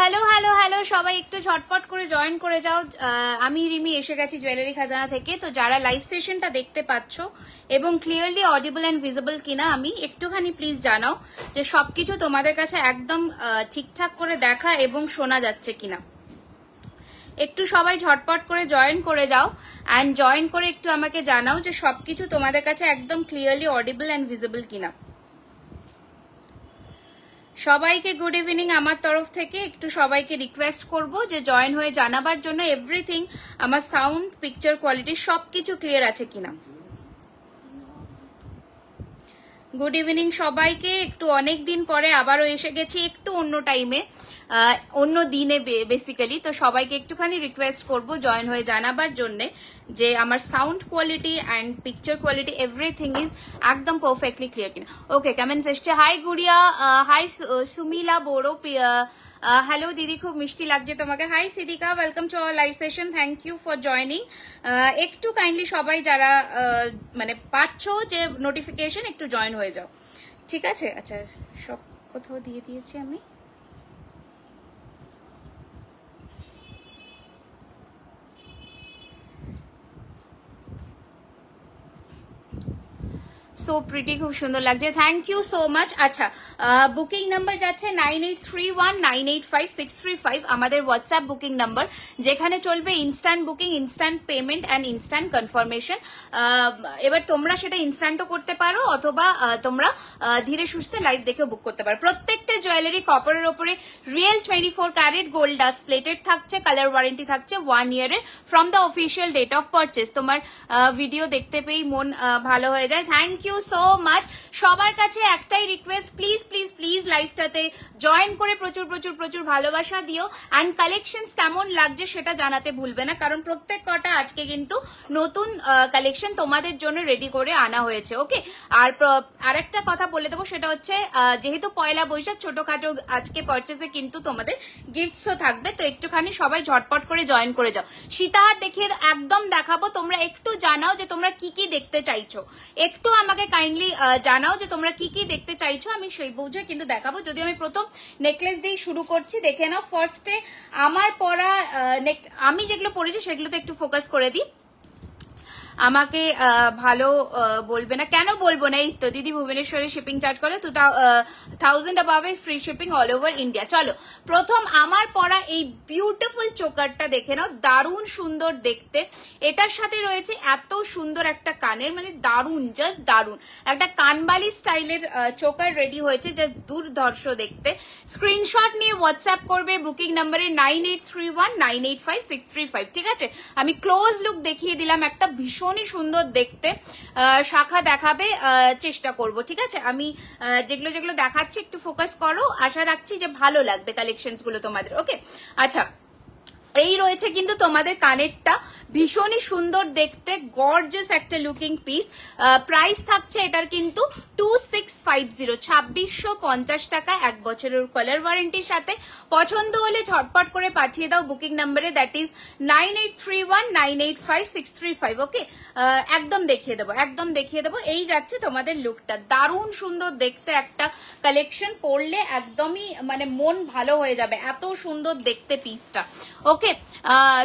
Hello hello hello সবাই একটু ঝটপট করে জয়েন করে যাও। আমি রিমি এসে গেছি জুয়েলারি খাজানা থেকে। তো যারা লাইভ সেশনটা দেখতে পাচ্ছ এবং ক্লিয়ারলি অডিবল অ্যান্ড ভিজিবল কিনা আমি একটুখানি প্লিজ জানাও যে সবকিছু তোমাদের কাছে একদম ঠিকঠাক করে দেখা এবং শোনা যাচ্ছে কিনা। একটু সবাই ঝটপট করে জয়েন করে যাও অ্যান্ড জয়েন করে একটু আমাকে জানাও যে সবকিছু তোমাদের কাছে একদম ক্লিয়ারলি অডিবল অ্যান্ড ভিজিবল কিনা। সবাইকে গুড ইভিনিং আমার তরফ থেকে। একটু সবাইকে রিকোয়েস্ট করব যে জয়েন হয়ে জানাবার জন্য এভরিথিং, আমার সাউন্ড, পিকচার কোয়ালিটি সবকিছু ক্লিয়ার আছে কিনা। গুড ইভিনিং সবাইকে। একটু অনেক দিন পরে আবারও এসে গেছি একটু অন্য টাইমে, অন্য দিনে বেসিক্যালি। তো সবাইকে একটুখানি রিকোয়েস্ট করব জয়েন হয়ে জানাবার জন্য যে আমার sound quality and picture quality everything is একদম পারফেক্টলি ক্লিয়ার কিনা। ওকে, কমেন্টস এসছে। Hi Gudiya, hi Sumila Boro, hello দিদি, খুব মিষ্টি লাগছে তোমাকে। Hi Siddika, welcome to our live session, thank you for joining. একটু কাইন্ডলি সবাই যারা মানে পাচ্ছ যে নোটিফিকেশন একটু জয়েন হয়ে যাও, ঠিক আছে? আচ্ছা, সব কোথাও দিয়ে দিয়েছি আমি। সো প্রিটি, খুব সুন্দর লাগছে, থ্যাংক ইউ সো মাচ। আচ্ছা, বুকিং নাম্বার যাচ্ছে 9831985635, আমাদের হোয়াটসঅ্যাপ বুকিং নাম্বার, যেখানে চলবে instant booking, instant payment and instant confirmation. এবার তোমরা সেটা ইনস্ট্যান্টও করতে পারো অথবা তোমরা ধীরে সুস্থে লাইভ দেখে বুক করতে পারো। প্রত্যেকটা জুয়েলারি কপারের ওপরে real 24 carat gold dust plated থাকছে, কালার ওয়ারেন্টি থাকছে 1 ইয়ারের from the official date of purchase. তোমার ভিডিও দেখতে পেয়েই মন ভালো হয়ে যায়, থ্যাংক ইউ সো মাচ। সবার কাছে একটাই রিকোয়েস্ট, প্লিজ প্লিজ প্লিজ লাইভটাতে জয়েন করে প্রচুর প্রচুর প্রচুর ভালোবাসা দিও অ্যান্ড কালেকশনস কেমন লাগছে সেটা জানাতে ভুলবে না, কারণ প্রত্যেক কটা আজকে কিন্তু নতুন কালেকশন তোমাদের জন্য রেডি করে আনা হয়েছে। ওকে, আর একটা কথা বলে দেবো, সেটা হচ্ছে যেহেতু পয়লা বৈশাখ, ছোটখাটো আজকে পারচেসে কিন্তু তোমাদের গিফটসও থাকবে। তো একটুখানি সবাই ঝটপট করে জয়েন করে যাও। সীতাহার দেখিয়ে একদম দেখাবো, তোমরা একটু জানাও যে তোমরা কি কি দেখতে চাইছো, একটু আমাকে কাইন্ডলি জানাও যে তোমরা কি কি দেখতে চাইছো, আমি সেই বুঝে কিন্তু দেখাবো। যদি আমি প্রথম নেকলেস দিয়ে শুরু করছি, দেখে নাও। ফার্স্টে আমার পরা, আমি যেগুলো পরেছি সেগুলো তো একটু ফোকাস করে দিই। আমাকে ভালো বলবে না কেন? বলবো না, এই তো দিদি ভুবনেশ্বরে শিপিং চার্জ করে 2000 above free shipping all over India. চলো, প্রথম আমার পরা এই বিউটিফুল চোকারটা দেখে নাও, দারুণ সুন্দর দেখতে। এটার সাথে রয়েছে এত সুন্দর একটা কানের, মানে দারুণ, জাস্ট দারুণ একটা কানবালি স্টাইলের চোকার রেডি হয়েছে, জাস্ট দুর্ধর্ষ দেখতে। স্ক্রিনশট নিয়ে হোয়াটসঅ্যাপ করবে বুকিং নাম্বারে 9831985635, ঠিক আছে? আমি ক্লোজ লুক দেখিয়ে দিলাম, একটা ভীষণই সুন্দর দেখতে শাখা দেখাবে চেষ্টা করব, ঠিক আছে? আমি যেগুলো যেগুলো দেখাচ্ছি একটু ফোকাস করো, আশা রাখছি যে ভালো লাগবে কালেকশনস গুলো তোমাদের। ওকে, আচ্ছা, এই রয়েছে কিন্তু তোমাদের কানেরটা, ভীষণই সুন্দর দেখতে, গর্জিয়াস একটা লুকিং পিস। প্রাইস থাকছে এটার কিন্তু 2650, 2650 টাকা, 1 বছরের কালার ওয়ারেন্টির সাথে। পছন্দ হলে ঝটপট করে পাঠিয়ে দাও বুকিং নাম্বারে, দ্যাট ইজ 9831985635। ওকে, একদম দেখিয়ে দেবো, একদম দেখিয়ে দেবো। এই যাচ্ছে তোমাদের লুকটা, দারুণ সুন্দর দেখতে একটা কালেকশন, পরলে একদমই মানে মন ভালো হয়ে যাবে, এত সুন্দর দেখতে পিসটা। ওকে,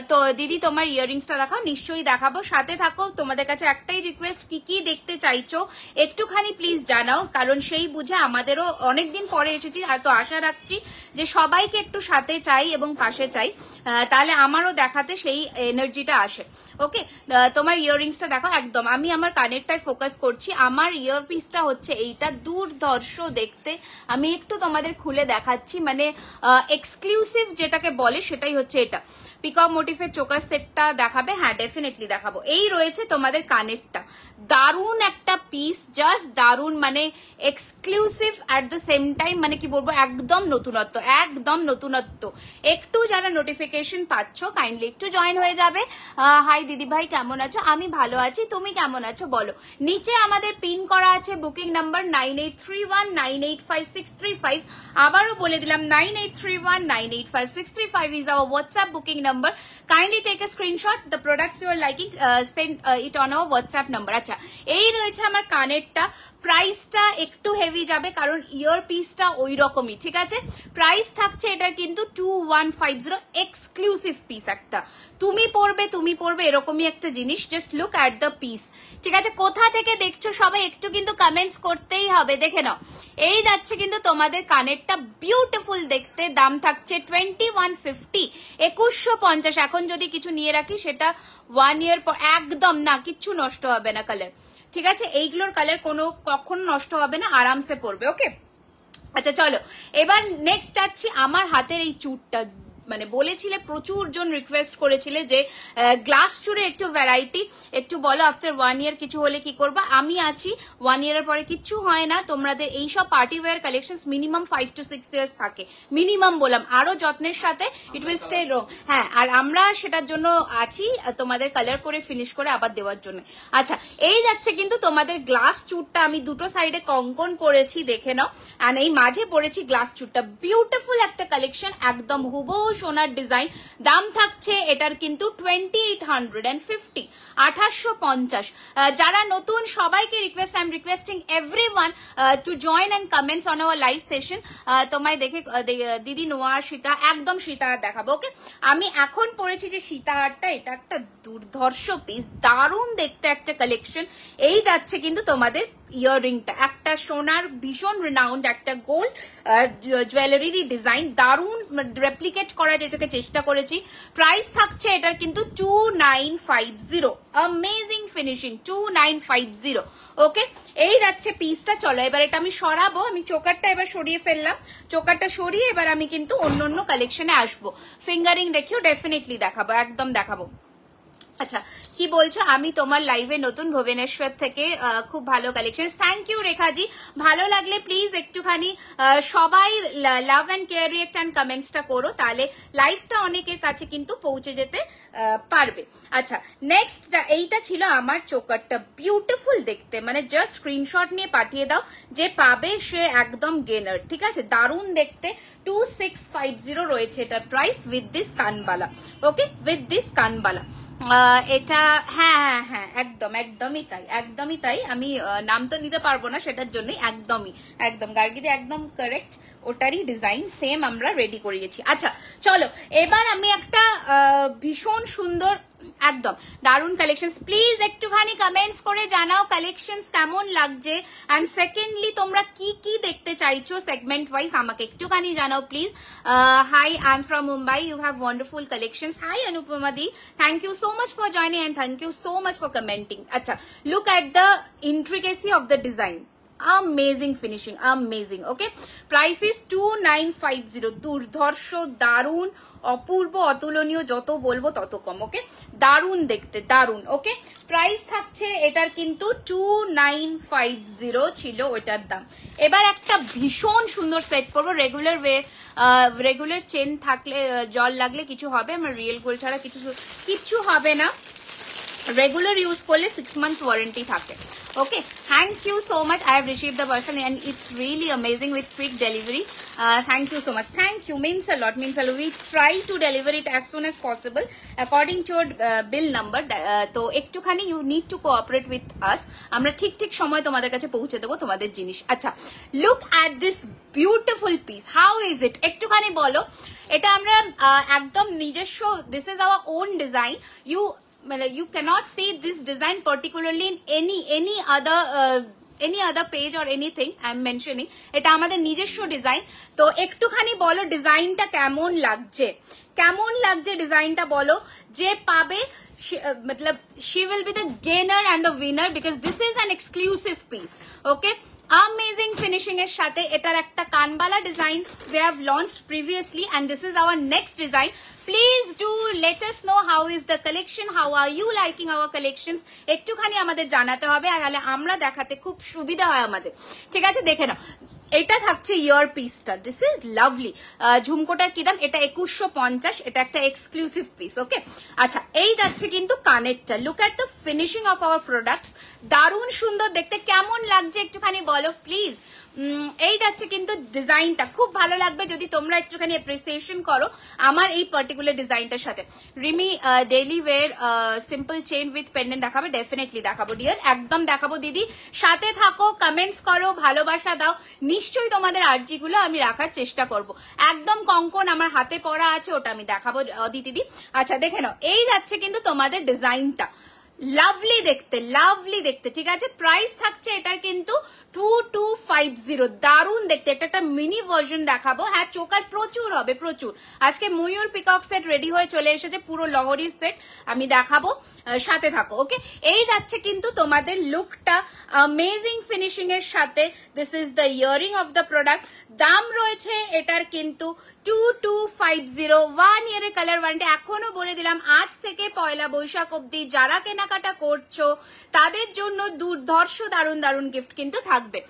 তো দিদি তোমার ইয়াররিংসটা দেখাও। নিশ্চয়ই দেখাবো, সাথে থাকো। তোমাদের কাছে একটাই রিকোয়েস্ট, কি কি দেখতে চাইছো একটুখানি প্লিজ জানাও, কারণ সেই বুঝে আমাদেরও অনেকদিন পরে এসেছি, তো আশা রাখছি যে সবাইকে একটু সাথে চাই এবং পাশে চাই, তাহলে আমারও দেখাতে সেই এনার্জিটা আসে। ওকে, তোমার ইয়াররিংসটা দেখো। একদম আমি আমার কানেরটায় ফোকাস করছি। আমার ইয়ার পিসটা হচ্ছে এইটা, দুর্ধর্ষ দেখতে। আমি একটু তোমাদের খুলে দেখাচ্ছি, মানে এক্সক্লুসিভ যেটাকে বলে সেটাই হচ্ছে এটা। পিকক মোটিফের চোকার সেটটা দেখাবে? হ্যাঁ, ডেফিনেটলি দেখাবো। এই রয়েছে তোমাদের কানেরটা, দারুণ একটা পিস, জাস্ট দারুণ, মানে exclusive at the same time, মানে কি বলবো, একদম নতুনত্ব, একদম নতুনত্ব। একটু যারা নোটিফিকেশন পাচ্ছ কাইন্ডলি একটু জয়েন হয়ে যাবে। হাই দিদি ভাই, কেমন আছো? আমি ভালো আছি, তুমি কেমন আছো বলো। নিচে আমাদের পিন করা আছে বুকিং নাম্বার 9831985635। আবারও বলে দিলাম 9831985635 is our WhatsApp booking number. Kindly take a screenshot the products you are liking, send it on our WhatsApp number. আচ্ছা, এই রয়েছে আমার কানেরটা, প্রাইসটা একটু হেভি যাবে কারণ ইয়ার পিসটা ওই রকমই, ঠিক আছে। প্রাইস থাকছে এটার কিন্তু 2150, এক্সক্লুসিভ পিস একটা, তুমি পরবে এরকমই একটা জিনিস। Just look at the piece, ঠিক আছে। কোথা থেকে দেখছো সবাই একটু কিন্তু কমেন্টস করতেই হবে, দেখে নাও। এই যাচ্ছে কিন্তু তোমাদের কানেরটা, বিউটিফুল দেখতে, দাম থাকছে 2150, 2150। এখন যদি কিছু নিয়ে রাখি সেটা 1 ইয়ার পর একদম না, কিচ্ছু নষ্ট হবে না কালার, ঠিক আছে। এইগুলোর কালার কখনো নষ্ট হবে না, আরামসে পড়বে, ওকে। আচ্ছা চলো, এবার নেক্সট যাচ্ছি আমার হাতের এই চুড়টা। মানে বলেছিলে, প্রচুর জন রিকোয়েস্ট করেছিলে যে গ্লাস চুড়ে একটু ভ্যারাইটি, একটু বলো আফটার 1 ইয়ার কিছু হলে কি করবা। আমি আছি, 1 ইয়ারের পরে কিচ্ছু হয় না। তোমাদের এইসব party wear collection minimum 5 to 6 years থাকে, মিনিমাম বললাম, আরো যত্নের সাথে ইট উইল স্টে রং। হ্যাঁ, আর আমরা সেটার জন্য আছি, তোমাদের কালার করে ফিনিশ করে আবার দেওয়ার জন্য। আচ্ছা, এই যাচ্ছে কিন্তু তোমাদের গ্লাস চুড়টা, আমি দুটো সাইডে কঙ্কন করেছি, দেখে নাও। আর এই মাঝে পড়েছি গ্লাস চুড়টা, বিউটিফুল একটা কালেকশন, একদম হুবহু সোনার ডিজাইন। দাম থাকছে এটার কিন্তু 2850, 2850। যারা নতুন সবাইকে request, I am requesting everyone to join and comments on our live session. তোমায় দেখে দিদি নোয়া সীতা, একদম সীতাহার দেখাবো, ওকে। আমি এখন পড়েছি যে সীতাহারটা, এটা একটা দুর্ধর্ষ পিস, দারুণ দেখতে একটা কালেকশন। এই যাচ্ছে কিন্তু তোমাদের ইয়াররিংটা, একটা সোনার ভীষণ রিনাউন্ড একটা গোল্ড জুয়েলারি ডিজাইন, দারুণ রেপ্লিকেট করার এটাকে চেষ্টা করেছি। প্রাইস থাকছে এটার কিন্তু 2950, অ্যামেজিং ফিনিশিং, 2950, ওকে। এই যাচ্ছে পিসটা। চলো এবার এটা আমি সরাবো, আমি চোকারটা এবার সরিয়ে ফেললাম, চোকারটা সরিয়ে এবার আমি কিন্তু অন্য কালেকশনে আসবো। ফিঙ্গারিং দেখিও ডেফিনেটলি দেখাবো, একদম দেখাবো। আচ্ছা, কি বলছো? আমি তোমার লাইভে নতুন, ভুবনেশ্বর থেকে, খুব ভালো কালেকশন, থ্যাংক ইউ রেখাজি। ভালো লাগলে প্লিজ একটুখানি সবাই love and care react and কমেন্টসটা করো, তাহলে লাইভটা অনেকের কাছে কিন্তু পৌঁছে যেতে পারবে। আচ্ছা, নেক্সট এইটা ছিল আমার চোকারটা, বিউটিফুল দেখতে, মানে জাস্ট স্ক্রিনশট নিয়ে পাঠিয়ে দাও, যে পাবে সে একদম গেনার, ঠিক আছে। দারুণ দেখতে, 2650 রয়েছে এটার price, with this kanbala, okay, with this kanbala. এটা হ্যাঁ একদমই তাই। আমি নাম তো নিতে পারবো না সেটার জন্যই, একদম গার্গিদি একদম কারেক্ট, ওটারই ডিজাইন সেম আমরা রেডি করিয়েছি। আচ্ছা চলো, এবার আমি একটা ভীষণ সুন্দর, একদম দারুণ কালেকশন, প্লিজ একটুখানি কমেন্টস করে জানাও কালেকশনস কেমন লাগছে, এন্ড সেকেন্ডলি তোমরা কি কি দেখতে চাইছো সেগমেন্ট ওয়াইজ আমাকে একটুখানি জানাও please. Hi, I am from Mumbai, you have wonderful collections. Hi Anupama দি, thank you so much for joining and thank you so much for commenting. Acha, look at the intricacy of the design, amazing finishing, amazing, okay. Price is 2950, দুর্ধর্ষ, দারুণ, অপূর্ব, অতুলনীয়, যত বলবো তত কম, ওকে। দারুণ দেখতে, দারুণ, ওকে। প্রাইস থাকছে এটার কিন্তু 2950 ছিল ওটার দাম। এবার একটা ভীষণ সুন্দর সেট করবো, রেগুলার চেন থাকলে, জল লাগলে কিছু হবে, আমার রিয়েল গোল্ড ছাড়া কিছু হবে না, রেগুলার ইউজ করলে 6 months ওয়ারেন্টি থাকে, okay. Thank you so much, I have received the parcel and it's really amazing with quick delivery. Thank you so much, thank you, means a lot. We try to deliver it as soon as possible according to your bill number. তো একটুখানি you need to cooperate with us, আমরা ঠিক সময় তোমাদের কাছে পৌঁছে দেবো তোমাদের জিনিস। আচ্ছা, look at this beautiful piece, how is it? একটুখানি বলো। এটা আমরা একদম নিজস্ব, this is our own design, you cannot see this design particularly in any other page or anything I am mentioning. এটা আমাদের নিজস্ব ডিজাইন। তো একটুখানি বলো ডিজাইনটা কেমন লাগছে ডিজাইনটা বলো, যে পাবে मतलब she will be the gainer and the winner because this is an exclusive piece, okay. Amazing finishing এর সাথে এটার একটা কানবালা design we have launched previously and this is our next design. Please do let us know how is the collection, how are you liking our collections, একটুখানি আমাদের জানাতে হবে, আর তাহলে আমরা দেখাতে খুব সুবিধা হয় আমাদের, ঠিক আছে। দেখে নাও, এটা থাকছে ইয়ার পিসটা, দিস ইজ লাভলি। ঝুমকোটার কি দাম? এটা 2150, এটা একটা এক্সক্লুসিভ পিস, ওকে। আচ্ছা, এই যাচ্ছে কিন্তু কানেরটা, look at the finishing of our products, দারুণ সুন্দর দেখতে, কেমন লাগছে একটুখানি বলো প্লিজ। এই যাচ্ছে কিন্তু ডিজাইনটা খুব ভালো লাগবে যদি তোমরা একটুখানি অ্যাপ্রিসিয়েশন করো আমার এই পার্টিকুলার ডিজাইনটার সাথে। Rimi daily wear simple chain with pendant দেখাবে? ডেফিনেটলি দেখাবো ডিয়ার, একদম দেখাবো দিদি, সাথে থাকো, কমেন্টস করো, ভালোবাসা দাও, নিশ্চয়ই তোমাদের আর্জিগুলো আমি রাখার চেষ্টা করব। একদম কঙ্কন আমার হাতে পড়া আছে, ওটা আমি দেখাবো দিদি। আচ্ছা দেখে নাও, এই যাচ্ছে কিন্তু তোমাদের ডিজাইনটা, লাভলি দেখতে, ঠিক আছে। প্রাইস থাকছে এটার কিন্তু 2250, দারুণ দেখতে। এটা একটা মিনি ভার্সন দেখাবো, হ্যাঁ চোকার প্রচুর হবে, প্রচুর। আজকে ময়ূর পিকক সেট রেডি হয়ে চলে এসেছে, পুরো লহরির সেট আমি দেখাবো, সাথে থাকো ওকে। এই যাচ্ছে কিন্তু তোমাদের লুকটা অ্যামেজিং ফিনিশিং এর সাথে। This is the earring of the product. দাম রয়েছে এটার কিন্তু 2250, 1 ইয়ারের কালার ওয়ারেন্টি। এখনো বলে দিলাম আজ থেকে পয়লা বৈশাখ অব্দি যারা কেনাকাটা করছো তাদের জন্য দুর্ধর্ষ দারুণ গিফট কিন্তু থাকবে।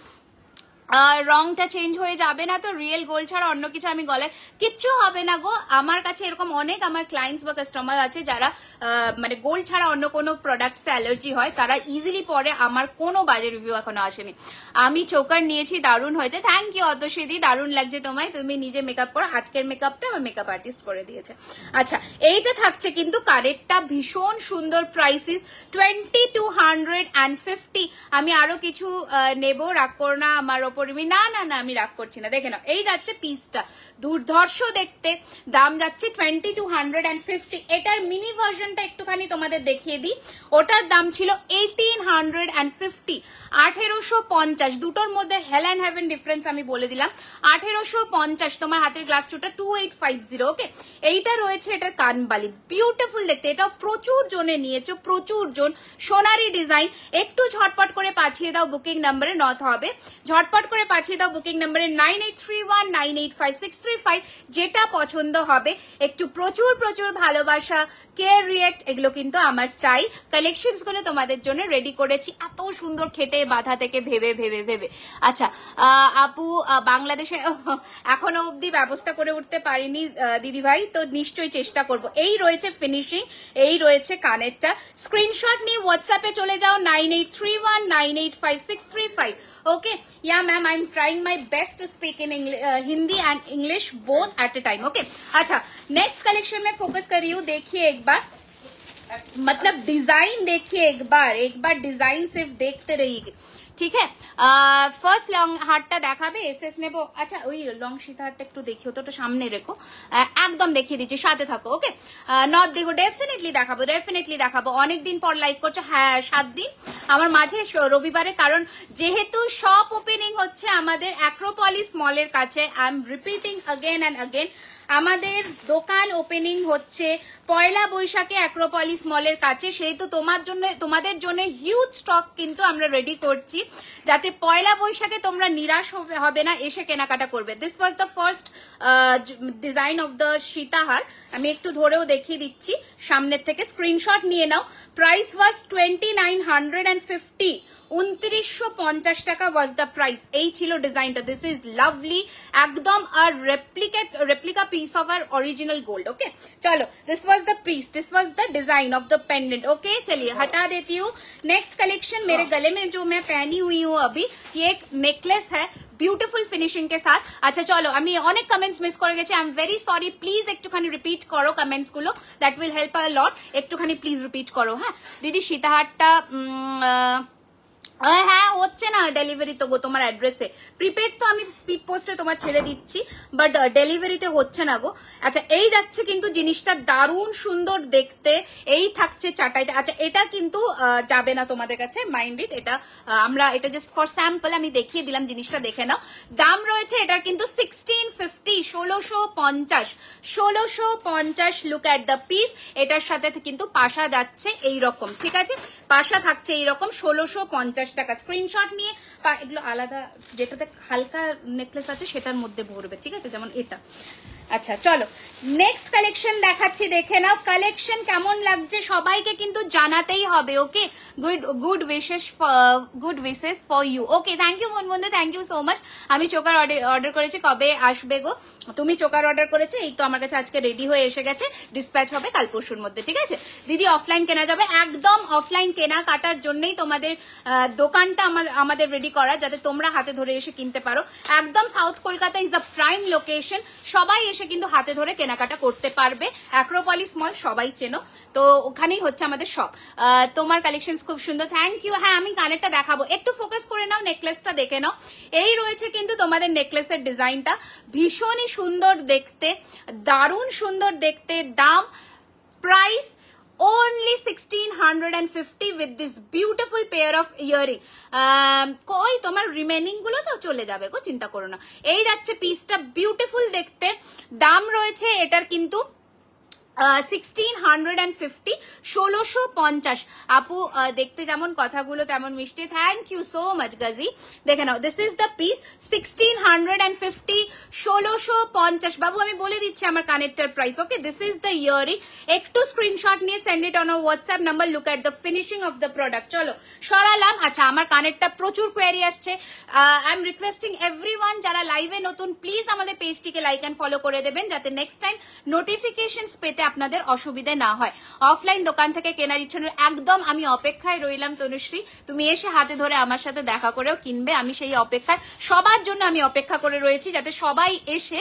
রংটা চেঞ্জ হয়ে যাবে না তো? রিয়েল গোল্ড ছাড়া অন্য কিছু আমি গলায় কিচ্ছু হবে না গো। আমার কাছে এরকম অনেক আমার ক্লায়েন্টস বা কাস্টমার আছে যারা মানে গোল্ড ছাড়া অন্য কোনো প্রোডাক্টসে অ্যালার্জি হয়, তারা ইজিলি পরে। আমার কোনো বাজে রিভিউ এখনো আসেনি। আমি চোকার নিয়েছি, দারুণ হয়েছে। থ্যাংক ইউ অতসীদি, দারুণ লাগছে তোমায়, তুমি নিজে মেকআপ করো। আজকের মেকআপটা আমার মেকআপ আর্টিস্ট করে দিয়েছে। আচ্ছা এইটা থাকছে কিন্তু কারেক্টটা ভীষণ সুন্দর, প্রাইসিস 2250। আমি আরো কিছু নেব, রাগ করো না আমার ওপর। না আমি রাগ করছি না, দেখে নাও। এই যাচ্ছে পিসটা, দুর্ধর্ষ দেখতে, দাম যাচ্ছে 2250। এটার মিনি ভার্সনটা একটুখানি তোমাদের দেখিয়ে দিই, ওটার দাম ছিল 1850, 1850। দুটোর মধ্যে হেল অ্যান্ড হেভেন ডিফারেন্স আমি বলে দিলাম। 1850 তোমার হাতের গ্লাস টুটা 2850 ওকে। এইটা রয়েছে এটার কানবালি, বিউটিফুল দেখতে, এটাও প্রচুর জনে নিয়েছো, প্রচুর জন। সোনারি ডিজাইন, একটু ঝটপট করে পাঠিয়ে দাও বুকিং নাম্বারে, নট হবে, ঝটপট করে পাঠিয়ে দাও বুকিং নাম্বারে 9831985635। যেটা পছন্দ হবে একটু প্রচুর ভালোবাসা, কেয়ার, রিয়েক্ট, এগুলো কিন্তু আমার চাই। কালেকশনস গুলো তোমাদের জন্য রেডি করেছি, এত সুন্দর খেটে বাধা থেকে ভেবে। আচ্ছা আপু বাংলাদেশে এখনো অব্দি ব্যবস্থা করে উঠতে পারিনি দিদি ভাই, তো নিশ্চয়ই চেষ্টা করব। এই রয়েছে ফিনিশিং, এই রয়েছে কানেরটা। স্ক্রিনশট নিয়ে হোয়াটসঅ্যাপে চলে যাও 9831985635। Okay, yeah ma'am, I'm trying my best to speak in Hindi and English both at a time. Okay, अच्छा next collection में फोकस कर रही हूँ। देखिए एक बार, मतलब डिजाइन देखिए एक बार डिजाइन सिर्फ देखते रहिए, ঠিক है। ফার্স্ট লং হারটা দেখাবে, এসএস নেবো। আচ্ছা ওই লং সীতা হারটা একটু দেখিও তো, ওটা সামনে রেখো, একদম দেখিয়ে দিচ্ছি, সাথে থাকো ওকে। নট দেখো, ডেফিনেটলি দেখাবো। অনেকদিন পর লাইভ করছো, হ্যাঁ 7 দিন আমার মাঝে রবিবারে, কারণ যেহেতু শপ ওপেনিং হচ্ছে আমাদের অ্যাক্রোপলিস মলের কাছে। I am repeating again and again, আমাদের দোকান ওপেনিং হচ্ছে পয়লা বৈশাখে অ্যাক্রোপলিস মলের কাছে। সেহেতু তোমাদের জন্য হিউজ স্টক কিন্তু আমরা রেডি করছি, যাতে পয়লা বৈশাখে তোমরা নিরাশ হবে না, এসে কেনাকাটা করবে। This was the first design of the sitahar. আমি একটু ধরেও দেখিয়ে দিচ্ছি সামনের থেকে, স্ক্রিনশট নিয়ে নাও। প্রাইস ওয়াজ 2950, 2950 টাকা ওয়াজ দ্য প্রাইস। এই ছিল ডিজাইনটা। দিস ইজ লাভলি, একদম আর replica piece of our original gold. Okay, चलो, this was the piece, this was the design of the pendant. Okay, चलिए हटा देती हूँ। नेक्स्ट कलेक्शन, मेरे गले में जो मैं पहनी हुई हूँ अभी, ये एक नेकलेस है বিউটিফুল ফিনিশিং কে সাথ। আচ্ছা চলো, আমি অনেক কমেন্টস মিস করে গেছি, I am very sorry. Please একটুখানি রিপিট করো কমেন্টস গুলো, দ্যাট উইল হেল্প আ লট। একটুখানি প্লিজ রিপিট করো। হ্যাঁ দিদি, সীতাহারটা হ্যাঁ হচ্ছে না ডেলিভারি তো গো তোমার অ্যাড্রেসে। প্রিপেড তো আমি স্পিড পোস্টে তোমার ছেড়ে দিচ্ছি, বাট ডেলিভারিতে হচ্ছে না গো। আচ্ছা এই যাচ্ছে কিন্তু জিনিসটা দারুণ সুন্দর দেখতে। এই থাকছে চাটাইটা। আচ্ছা এটা কিন্তু যাবে না তোমাদের কাছে, মাইন্ড ইট। এটা আমরা এটা জাস্ট ফর স্যাম্পল আমি দেখিয়ে দিলাম, জিনিসটা দেখে নাও। দাম রয়েছে এটার কিন্তু 1650, 1650। Look at the piece. এটার সাথে কিন্তু পাশা যাচ্ছে এইরকম, ঠিক আছে, পাশা থাকছে এইরকম 1650 টাকা। স্ক্রিনশট নিয়ে এগুলো আলাদা, যেটাতে হালকা নেকলেস আছে সেটার মধ্যে ভরবে, ঠিক আছে, যেমন এটা আচ্ছা চলো নেক্সট কালেকশন দেখাচ্ছি, দেখে নাও কালেকশন কেমন লাগছে সবাইকে কিন্তু জানাতেই হবে। Okay, good wishes for you. Okay, thank you বন্ধু, থ্যাংক ইউ সো মাচ। আমি চোকার অর্ডার করেছি, কবে আসবে গো? তুমি চোকার অর্ডার করেছো, এই তো আমার কাছে আজকে রেডি হয়ে এসে গেছে, ডিসপ্যাচ হবে কাল পরশুর মধ্যে, ঠিক আছে দিদি? অফলাইন কেনা যাবে, একদম অফলাইন কেনা কাটার জন্যই তোমাদের দোকানটা আমাদের রেডি করা, যাতে তোমরা হাতে ধরে এসে কিনতে পারো। একদম south Kolkata is the prime location, সবাই এসে কিন্তু হাতে ধরে কেনাকাটা করতে পারবে। অ্যাক্রোপলিস মল সবাই চেনো, তো ওখানেই হচ্ছে আমাদের শপ। তোমার কালেকশন খুব সুন্দর, থ্যাংক ইউ। হ্যাঁ আমি কানেরটা দেখাবো, একটু ফোকাস করে নাও, নেকলেসটা দেখে নাও। এই রয়েছে কিন্তু তোমাদের নেকলেসের ডিজাইনটা, ভীষণই সুন্দর দেখতে, দারুণ সুন্দর দেখতে। দাম price only 1650 with this beautiful pair of earring। কই তোমার রিমেনিং গুলো তো চলে যাবে গো, চিন্তা করো না। এই যাচ্ছে পিসটা, বিউটিফুল দেখতে। দাম রয়েছে এটার কিন্তু 1650, 1650। আপু দেখতে যেমন কথাগুলো তেমন মিষ্টি, thank you so much Gazi. দেখে নাও, দিস ইজ দ্য পিস, 1650, 1650। বাবু আমি বলে দিচ্ছি আমার connector price. Okay, this is the earring. একটু স্ক্রিনশট নিয়ে send it on WhatsApp number, look at the finishing of the product. চলো সরালাম। আচ্ছা আমার কানেক্টটা প্রচুর কোয়ারি আসছে, আই এম রিকোয়েস্টিং এভরিওয়ান যারা লাইভে নতুন প্লিজ আমাদের পেজটিকে লাইক এন্ড ফলো করে দেবেন, যাতে নেক্সট টাইম নোটিফিকেশনস পেতে আপনাদের অসুবিধা না হয়। অফলাইন দোকান থেকে কেনার ইচ্ছা একদম আমি অপেক্ষায় রইলাম তনুশ্রী, তুমি এসে হাতে ধরে আমার সাথে দেখা করেও কিনবে, আমি সেই অপেক্ষায়, সবার জন্য আমি অপেক্ষা করে রয়েছি, যাতে সবাই এসে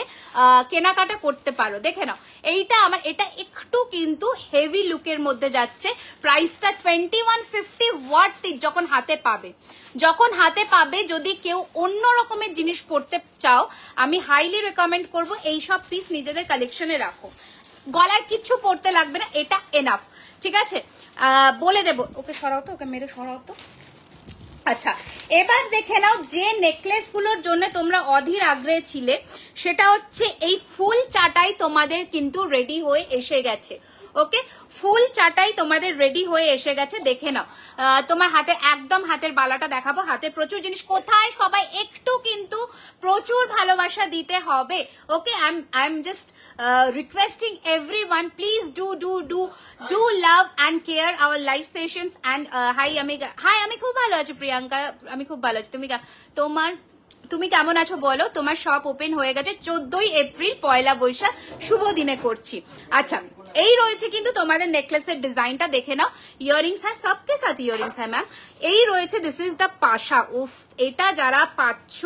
কেনাকাটা করতে পারো। দেখে নাও এইটা আমার, এটা একটু কিন্তু হেভি লুকের মধ্যে যাচ্ছে, প্রাইসটা 2150 ওয়ার্থ যখন হাতে পাবে, যখন হাতে পাবে। যদি কেউ অন্য রকমের জিনিস পড়তে চাও, আমি হাইলি রেকমেন্ড করবো এই সব পিস নিজেদের কালেকশনে রাখো, গলার কিচ্ছু পড়তে লাগবে না, এটা এনাফ, ঠিক আছে? বলে দেবো, ওকে সরাও তো, ওকে মেরে সরাও তো। আচ্ছা এবার দেখে নাও, যে নেকলেস গুলোর জন্য তোমরা অধীর আগ্রহে ছিলে, সেটা হচ্ছে এই ফুল চাটাই তোমাদের কিন্তু রেডি হয়ে এসে গেছে। ওকে, ফুল চাটাই তোমাদের রেডি হয়ে এসে গেছে, দেখে নাও। তোমার হাতে একদম হাতের বালাটা দেখাবো, হাতের প্রচুর জিনিস, কোথায় সবাই একটু কিন্তু প্রচুর ভালোবাসা দিতে হবে। Okay, I am just requesting everyone, please do love and care our live sessions. And hi আমি খুব ভালো আছি প্রিয়াঙ্কা, আমি খুব ভালো আছি। তুমি কেমন আছো বলো? তোমার শপ ওপেন হয়ে গেছে 14ই এপ্রিল, পয়লা বৈশাখ শুভ দিনে করছি। আচ্ছা এই রয়েছে কিন্তু তোমাদের নেকলেসের ডিজাইনটা, দেখে নাও। ইয়ারিংস হ্যাঁ, সবকে সাথে ইয়ারিংস হ্যাঁ ম্যাম। এই রয়েছে, দিস ইজ দ্য পাশা। উফ, এটা যারা পাচ্ছ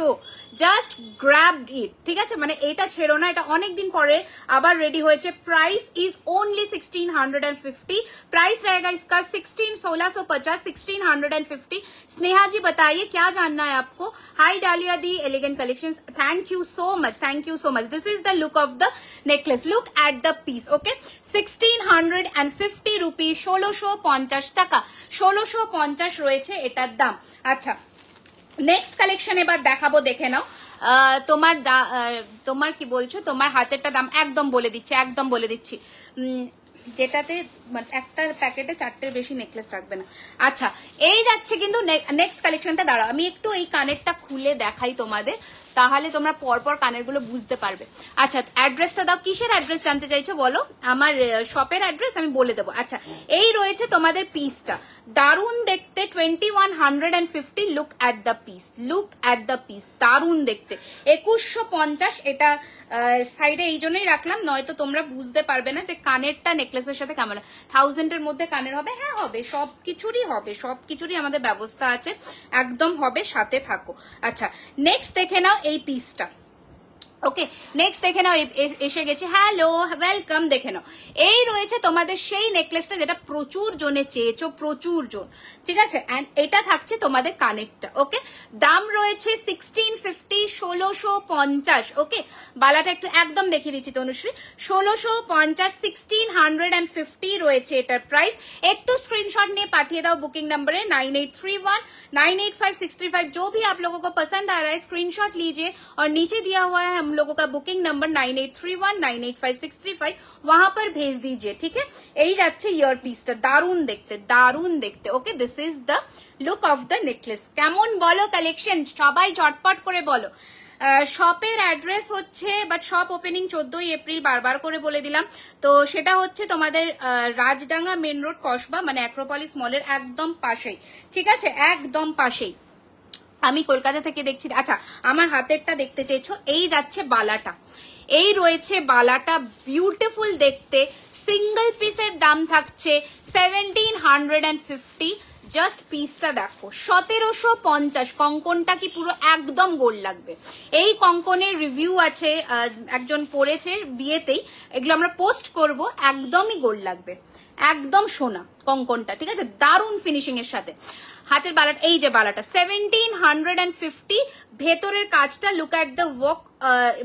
জাস্ট গ্র্যাব ইট, ঠিক আছে? মানে এটা ছেড়ো না, এটা অনেকদিন পরে আবার রেডি হয়েছে। Price is only 1650। प्राइस रहेगा इसका 1650, 1650। स्नेहा जी बताइए क्या जानना है आपको? Hi Dalia the elegant collections, thank you so much, thank you so much. This is the look of the necklace, look at the piece. Okay, 1650 rupee, 1650 টাকা, 1650 রয়েছে এটার দাম। আচ্ছা নেক্সট কালেকশন এবার দেখাবো, দেখে নাও। তোমার কি বলছো, তোমার হাতেরটা দাম একদম বলে দিচ্ছি, একদম বলে দিচ্ছি, যেটাতে একটা প্যাকেটে 4টের বেশি নেকলেস রাখবে না। আচ্ছা এই যাচ্ছে কিন্তু নেক্সট কালেকশনটা। দাঁড়াও আমি একটু এই কানেরটা খুলে দেখাই তোমাদের, তাহলে তোমরা পরপর কানের গুলো বুঝতে পারবে। আচ্ছা অ্যাড্রেসটা দাও, কিসের অ্যাড্রেস জানতে চাইছো বলো? আমার শপের অ্যাড্রেস আমি বলে দেবো। আচ্ছা এই রয়েছে তোমাদের পিসটা, দারুণ দেখতে, 2150। Look at the piece, look at the piece, দারুণ দেখতে। 2150 এটা সাইডে এই জন্যই রাখলাম, নয়তো তোমরা বুঝতে পারবে না যে কানেরটা নেকলেসের সাথে কেমন। 1000-এর মধ্যে কানের হবে, হ্যাঁ হবে, সবকিছুরই হবে, সবকিছুরই আমাদের ব্যবস্থা আছে, একদম হবে, সাথে থাকো। আচ্ছা নেক্সট দেখে নাও এই পিসটা। ওকে নেক্সট দেখে নাও, এসে গেছে, হ্যালো ওয়েলকাম। দেখে নাও এই রয়েছে তোমাদের সেই নেকলেসটা যেটা প্রচুর জনে চেয়েছো, প্রচুর জন, ঠিক আছে? এন্ড এটা থাকছে তোমাদের কানেরটা। ওকে, দাম রয়েছে 1650, 1650। ওকে, বালাটা একটু একদম দেখিয়ে দিচ্ছি তনুশ্রী, 1650, 1650 রয়েছে এটার প্রাইস। একটু স্ক্রিনশট নিয়ে পাঠিয়ে দাও बुकिंग नंबरे 9831 985 जो भी आप लोगों को पसंद आ रहा है स्क्रीनशॉट लीजिए, और नीचे दिया हुआ है हम लोगों का बुकिंग नंबर 9831 985 वहां पर भेज दीजिए, ठीक है? এই যাচ্ছে ইয়ার পিসটা, দারুণ দেখতে, দারুণ দেখতে। Okay, this is the look of the necklace. কেমন বলো কালেকশন, সবাই ঝটপট করে বলো। শপের অ্যাড্রেস হচ্ছে, বাট শপ ওপেনিং 14 এপ্রিল, বারবার করে বলে দিলাম। তো সেটা হচ্ছে তোমাদের রাজডাঙ্গা মেন রোড, কসবা, মানে অ্যাক্রোপলিস মলের একদম পাশেই, ঠিক আছে, একদম পাশেই। আমি কলকাতা থেকে দেখছি। আচ্ছা, আমার হাতেরটা দেখতে চেয়েছো, এই যাচ্ছে বালাটা, এই রয়েছে বালাটা, বিউটিফুল দেখতে, সিঙ্গেল পিসের দাম থাকছে 1750। জাস্ট পিসটা দেখো, 1750। কঙ্কনটা কি পুরো একদম গোল লাগবে। এই কঙ্কনের রিভিউ আছে, একজন পরেছে বিয়েতেই, এগুলো আমরা পোস্ট করব, একদমই গোল লাগবে, একদম সোনা কঙ্কনটা, ঠিক আছে, দারুণ ফিনিশিং এর সাথে। হাতের বালাটা, এই যে বালাটা 1750। ভেতরের কাজটা, লুক एट द वर्क,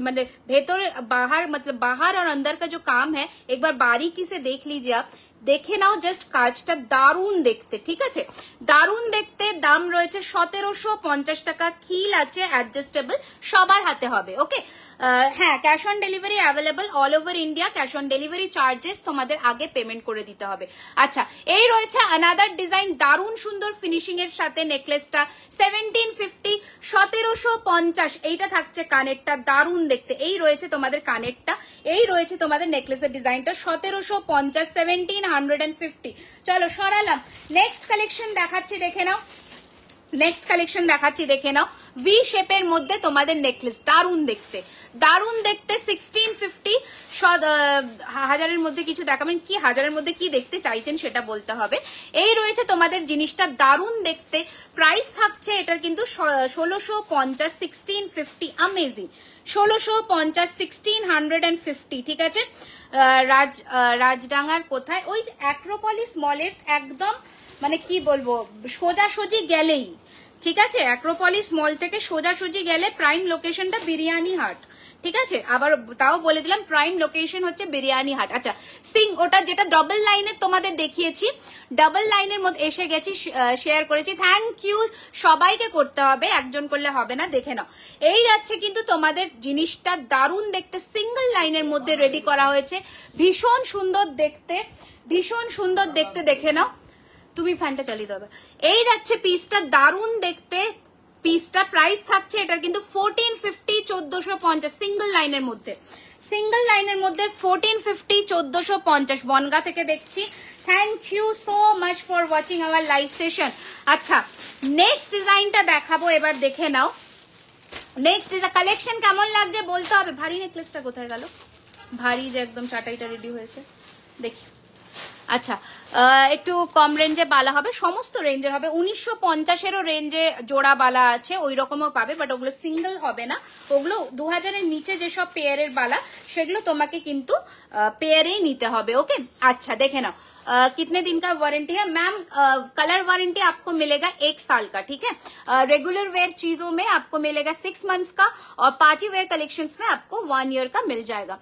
মানে ভেতরে बाहर, मतलब बाहर और अंदर का जो काम है एक बार बारीकी से देख लीजिए आप, দেখে নাও জাস্ট কাজটা, দারুণ দেখতে, ঠিক আছে, দারুণ দেখতে। দাম রয়েছে 1750 টাকা, খিল আছে, অ্যাডজাস্টেবল, সবার হাতে হবে। ওকে, হ্যাঁ, cash on delivery available all over India. Cash on delivery charges তোমাদের আগে পেমেন্ট করে দিতে হবে। আচ্ছা, এই রয়েছে অ্যানাদার ডিজাইন, দারুণ সুন্দর ফিনিশিং এর সাথে নেকলেসটা 1750, 1750। এইটা থাকছে কানেরটা, দারুণ দেখতে। এই রয়েছে তোমাদের কানেরটা, এই রয়েছে তোমাদের নেকলেসের ডিজাইনটা, 1750, 1750। চলো সরালাম, নেক্সট কালেকশন দেখাচ্ছি, দেখে নাও, নেক্সট কালেকশন দেখাচ্ছি, দেখে নাও। ভি শেপের মধ্যে তোমাদের নেকলেস, দারুণ দেখতে, দারুণ দেখতে, 1650। হাজারের মধ্যে কিছু দেখাবেন, কি হাজারের মধ্যে কি দেখতে চাইছেন সেটা বলতে হবে। এই রয়েছে তোমাদের জিনিসটা, দারুণ দেখতে। প্রাইস থাকছে এটার কিন্তু 1650, 1650, अमेजिंग, 1650, 1650, ঠিক আছে। রাজডাঙ্গার কোথায়, ওই অ্যাক্রোপলিস মলের একদম, মানে কি বলবো, সোজাসুজি গেলেই, ঠিক আছে, অ্যাক্রোপলিস মল থেকে সোজাসুজি গেলে প্রাইম লোকেশনটা বিরিয়ানি হাট, ঠিক আছে, আবার তাও বলে দিলাম প্রাইম লোকেশন হচ্ছে বিরিয়ানি হাট। আচ্ছা, ওটা যেটা ডাবল লাইনের তোমাদের দেখিয়েছি, ডাবল লাইনের মধ্যে এসে গেছি, শেয়ার করেছি, থ্যাংক ইউ, সবাইকে করতে হবে, একজন করলে হবে না, দেখে নাও। এই যাচ্ছে কিন্তু তোমাদের জিনিসটা, দারুণ দেখতে, সিঙ্গেল লাইনের মধ্যে রেডি করা হয়েছে, ভীষণ সুন্দর দেখতে, ভীষণ সুন্দর দেখতে, দেখে নাও। তুমি ফ্যানটা চালিয়ে দেবে। এই যাচ্ছে পিসটা, দারুণ দেখতে পিসটা। প্রাইস থাকছে এটার কিন্তু 1450, 1450, সিঙ্গেল লাইনের মধ্যে, সিঙ্গেল লাইনের মধ্যে 1450, 1450। বনগা থেকে দেখছি, thank you so much for watching our live session. আচ্ছা, নেক্সট ডিজাইনটা দেখাবো, এবার দেখে নাও। নেক্সট ডিজাইন কালেকশন কেমন লাগছে বলতে হবে। ভারী নেকলেসটা কোথায় গেল, ভারী যে একদম চাটাইটা রেডি হয়েছে, দেখি। আচ্ছা, একটু কম রেঞ্জে বালা হবে, সমস্ত রেঞ্জের হবে, 1950-এরও রেঞ্জে জোড়া বালা আছে, ওই রকমও পাবে, বাট ওগুলো সিঙ্গেল হবে না, ওগুলো 2000-এর নিচে যেসব পেয়ারের বালা সেগুলো তোমাকে কিন্তু পেয়ারেই নিতে হবে। ওকে, আচ্ছা দেখে নাও। कितने दिन का वारंटी है मैम? कलर वारंटी आपको मिलेगा 1 साल का, ठीक है। रेगुलर वेयर चीजों में आपको मिलेगा 6 मंथ्स का, और पार्टी वेयर कलेक्शंस में आपको 1 ईयर का मिल जाएगा।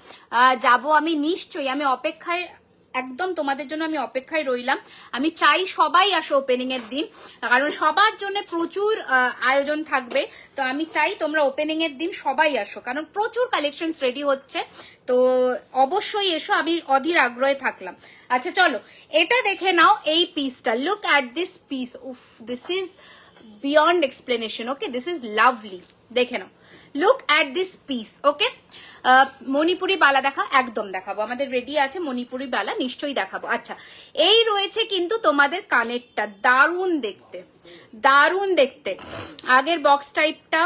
যাবো আমি নিশ্চয়ই, আমি অপেক্ষায়, একদম তোমাদের জন্য আমি অপেক্ষায় রইলাম। আমি চাই সবাই আসো ওপেনিং এর দিন, কারণ সবার জন্য প্রচুর আয়োজন থাকবে, তো আমি চাই তোমরা ওপেনিং এর দিন সবাই আসো, কারণ প্রচুর কালেকশনস রেডি হচ্ছে, তো অবশ্যই এসো, আমি অধীর আগ্রহে থাকলাম। আচ্ছা চলো, এটা দেখে নাও, এই পিসটা, লুক অ্যাট দিস পিস, উফ, this is beyond explanation. Okay, this is lovely, দেখে নাও, লুক অ্যাট দিস পিস। ওকে, মণিপুরি বালা দেখা, একদম দেখাবো, আমাদের রেডি আছে মণিপুরি বালা, নিশ্চয়ই দেখাবো। আচ্ছা, এই রয়েছে কিন্তু তোমাদের কানেরটা, দারুণ দেখতে, দারুণ দেখতে। আগের বক্স টাইপটা,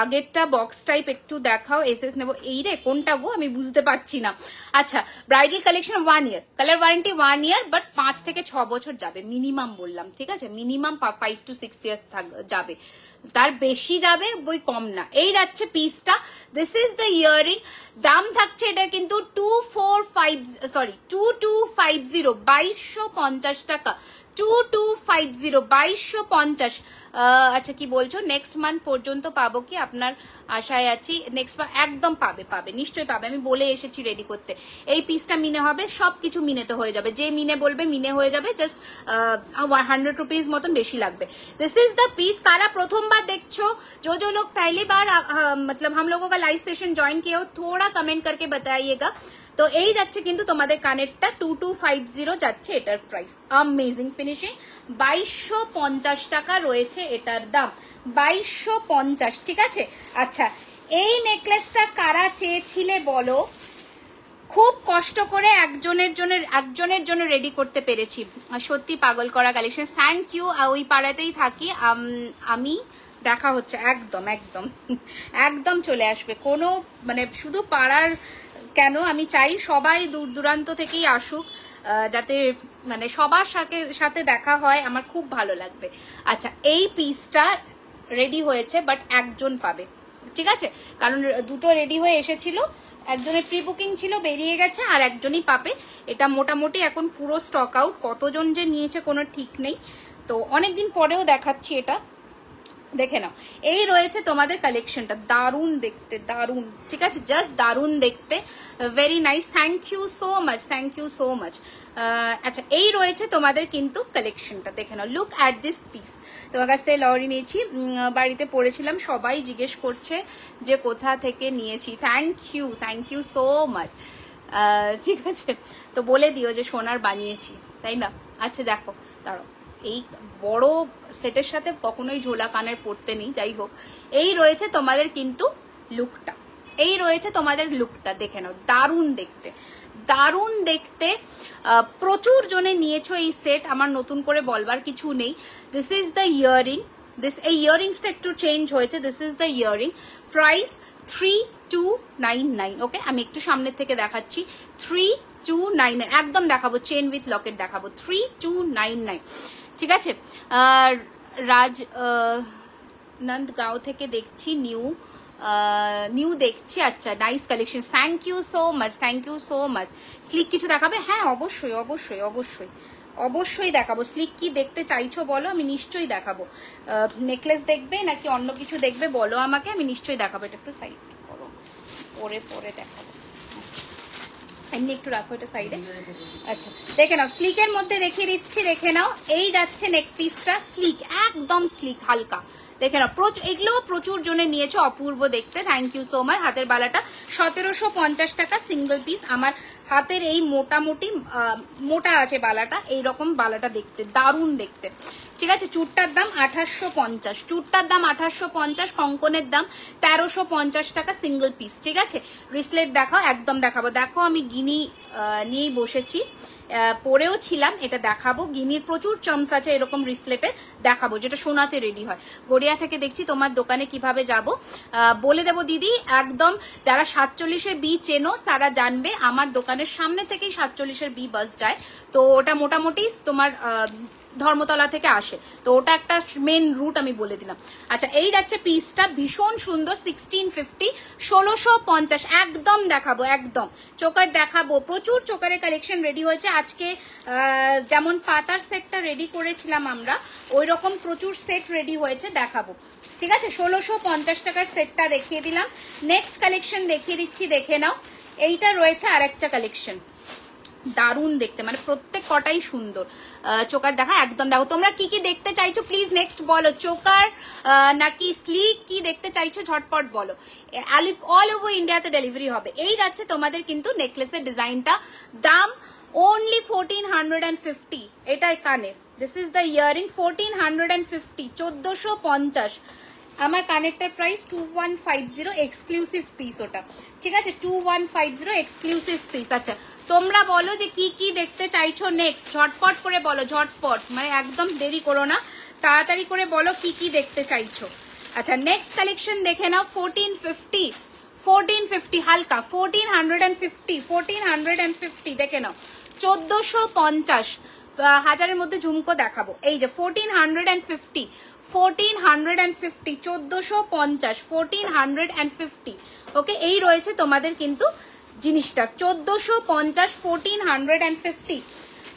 আগেরটা বক্স টাইপ একটু দেখাও, এসএস নেবো, এই রে কোনটা গো আমি বুঝতে পারছি না। আচ্ছা, bridal collection 1 year, colour warranty 1 year, but 5 থেকে 6 বছর যাবে মিনিমাম, বললাম, ঠিক আছে, মিনিমাম 5 to 6 ইয়ার্স যাবে, তার বেশি যাবে, বই কম না। এই যাচ্ছে পিসটা, দিস ইজ দ্য ইয়ারিং। দাম থাকছে এটার কিন্তু 2250, 2250 টাকা, 2250, 2250। আচ্ছা, কি বলছো, নেক্সট মান্থ পর্যন্ত পাবো কি? আপনার আশায় আছি, নেক্সট মান্থ একদম পাবে, পাবে, নিশ্চয়ই পাবে, আমি বলে এসেছি রেডি করতে। এই পিসটা মিনে হবে, সবকিছু মিনেতে হয়ে যাবে, যে মিনে বলবে মিনে হয়ে যাবে, জাস্ট 100 रुपीज মতন বেশি লাগবে। This is the piece. कारा प्रथमबार देखो, जो लोग पहली बार मतलब हम लोगों का लाइव सेशन ज्वाइन किए हो, थोड़ा कमेंट करके बताइएगा। তো এই যাচ্ছে কিন্তু তোমাদের কানেরটা 2250 যাচ্ছে এটার প্রাইস। अमेजिंग ফিনিশিং, 2250 টাকা রয়েছে এটার দাম 2250, ঠিক আছে। আচ্ছা, এই নেকলেসটা কারা চেয়েছিলে বলো? খুব কষ্ট করে একজনের জন্য রেডি করতে পেরেছি। সত্যি পাগল করা কালেকশন, থ্যাংক ইউ। ওই পাড়াতেই থাকি আমি, দেখা হচ্ছে একদম একদম একদম চলে আসবে। কোনো মানে শুধু পাড়ার কেন, আমি চাই সবাই দূর দূরান্ত থেকেই আসুক, যাতে মানে সবার সাথে দেখা হয়, আমার খুব ভালো লাগবে। আচ্ছা, এই পিসটা রেডি হয়েছে বাট একজন পাবে, ঠিক আছে, কারণ দুটো রেডি হয়ে এসেছিল, একজনের প্রি বুকিং ছিল, বেরিয়ে গেছে, আর একজনই পাবে। এটা মোটামুটি এখন পুরো স্টক আউট, কতজন যে নিয়েছে কোনো ঠিক নেই, তো অনেকদিন পরেও দেখাচ্ছি এটা, দেখে নাও। এই রয়েছে তোমাদের কালেকশনটা, দারুণ দেখতে, দারুণ, ঠিক আছে, জাস্ট দারুণ দেখতে, very nice, thank you so much, thank you so much. আচ্ছা, এই রয়েছে তোমাদের কিন্তু কালেকশনটা, দেখে নাও, লুক অ্যাট দিস পিস। তোমার কাছ থেকে লরি নিয়েছি, বাড়িতে পড়েছিলাম, সবাই জিজ্ঞেস করছে যে কোথা থেকে নিয়েছি, থ্যাংক ইউ সো মাচ, ঠিক আছে, তো বলে দিও যে সোনার বানিয়েছি, তাই না। আচ্ছা দেখো, দাঁড়াও, এই বড় সেটের সাথে কখনোই ঝোলা কানের পড়তে নেই, যাই হোক, এই রয়েছে তোমাদের কিন্তু লুকটা, এই রয়েছে তোমাদের লুকটা, দেখে নাও, দারুণ দেখতে, দারুণ দেখতে। প্রচুর জনে নিয়েছো এই সেট, আমার নতুন করে বলবার কিছু নেই। দিস ইজ দ্য ইয়ারিং, এই ইয়ারিংসটা একটু চেঞ্জ হয়েছে, this is the earring, price 3299, ওকে, আমি একটু সামনের থেকে দেখাচ্ছি, 3299 একদম দেখাবো, চেন উইথ লকেট দেখাবো, 3299, ঠিক আছে। নন্দগাঁও থেকে দেখছি, নিউ দেখছি, আচ্ছা, nice collection, thank you so much, thank you so much. Sleek কিছু দেখাবে? হ্যাঁ, অবশ্যই অবশ্যই অবশ্যই অবশ্যই দেখাবো। স্লিক কি দেখতে চাইছো বলো, আমি নিশ্চয়ই দেখাবো। নেকলেস দেখবে নাকি অন্য কিছু দেখবে বলো আমাকে, আমি নিশ্চয়ই দেখাবো। এটা একটু সাইড করো, পরে দেখাবো, এমনি একটু রাখো এটা সাইডে। আচ্ছা, দেখে নাও, স্লিকের মধ্যে দেখিয়ে দিচ্ছি, দেখে নাও, এই যাচ্ছে নেক পিসটা, স্লিক, একদম স্লিক, হালকা, দেখে নাও, এগুলো প্রচুর জনে নিয়েছো, অপূর্ব দেখতে, থ্যাংক ইউ সো মাচ। হাতের বালাটা 1750 টাকা সিঙ্গেল পিস, আমার হাতের এই মোটামুটি মোটা আছে বালাটা, এইরকম বালাটা দেখতে দারুণ দেখতে, ঠিক আছে। চুটটার দাম 2850, চুটটার দাম 2850, কঙ্কনের দাম 1350 টাকা সিঙ্গেল পিস, ঠিক আছে। রিসলেট দেখাও, একদম দেখাবো, দেখো আমি গিনি নিয়েই বসেছি, পরেও ছিলাম, এটা দেখাবো। গিনির প্রচুর চার্মস আছে এরকম রিসলেটে, দেখাবো, যেটা সোনাতে রেডি হয়। গড়িয়া থেকে দেখছি, তোমার দোকানে কিভাবে যাব বলে দেবো দিদি, একদম যারা 47-এর বি চেনো তারা জানবে, আমার দোকানের সামনে থেকেই 47-এর বি বাস যায়, তো ওটা মোটামুটি তোমার ধর্মতলা থেকে আসে, তো ওটা একটা মেন রুট, আমি বলে দিলাম। আচ্ছা, এই যাচ্ছে পিসটা, ভীষণ সুন্দর, 1650, 1650, একদম দেখাবো, একদম চোকার দেখাবো, প্রচুর চোকারের কালেকশন রেডি হয়েছে আজকে, যেমন পাতার সেটটা রেডি করেছিলাম আমরা, ওই রকম প্রচুর সেট রেডি হয়েছে, দেখাবো, ঠিক আছে। 1650 টাকার সেটটা দেখিয়ে দিলাম। নেক্সট কালেকশন দেখিয়ে দিচ্ছি, দেখে নাও, এইটা রয়েছে আর একটা কালেকশন, দারুণ দেখতে, মানে প্রত্যেক কটাই সুন্দর। চোকার দেখা, একদম দেখো, তোমরা কি কি দেখতে চাইছো প্লিজ নেক্সট বলো, চোকার নাকি স্লিক, কি দেখতে চাইছো ঝটপট বলো, অল ওভার ইন্ডিয়াতে ডেলিভারি হবে। এই যাচ্ছে তোমাদের কিন্তু নেকলেসের ডিজাইনটা, দাম only 1450, এটাই কানের, দিস ইজ দ্য ইয়ারিং, 1450, 1450, আমার কানেক্টার প্রাইস 2150, এক্সক্লুসিভ পিস ওটা, ঠিক আছে, 2150 এক্সক্লুসিভ পিস। আচ্ছা, তোমরা বলো যে কি কি দেখতে চাইছো নেক্সট, ঝটপট করে বলো, ঝটপট, মানে একদম দেরি করো না, তাড়াতাড়ি করে বলো কি কি দেখতে চাইছো। আচ্ছা, নেক্সট কালেকশন দেখে নাও, 1450 হালকা, 1450 দেখে নাও, 1450, হাজারের মধ্যে ঝুমকো দেখাবো, এই যে 1450, 1450, 1450, ওকে, এই রয়েছে তোমাদের কিন্তু জিনিসটা, 1450, 1450।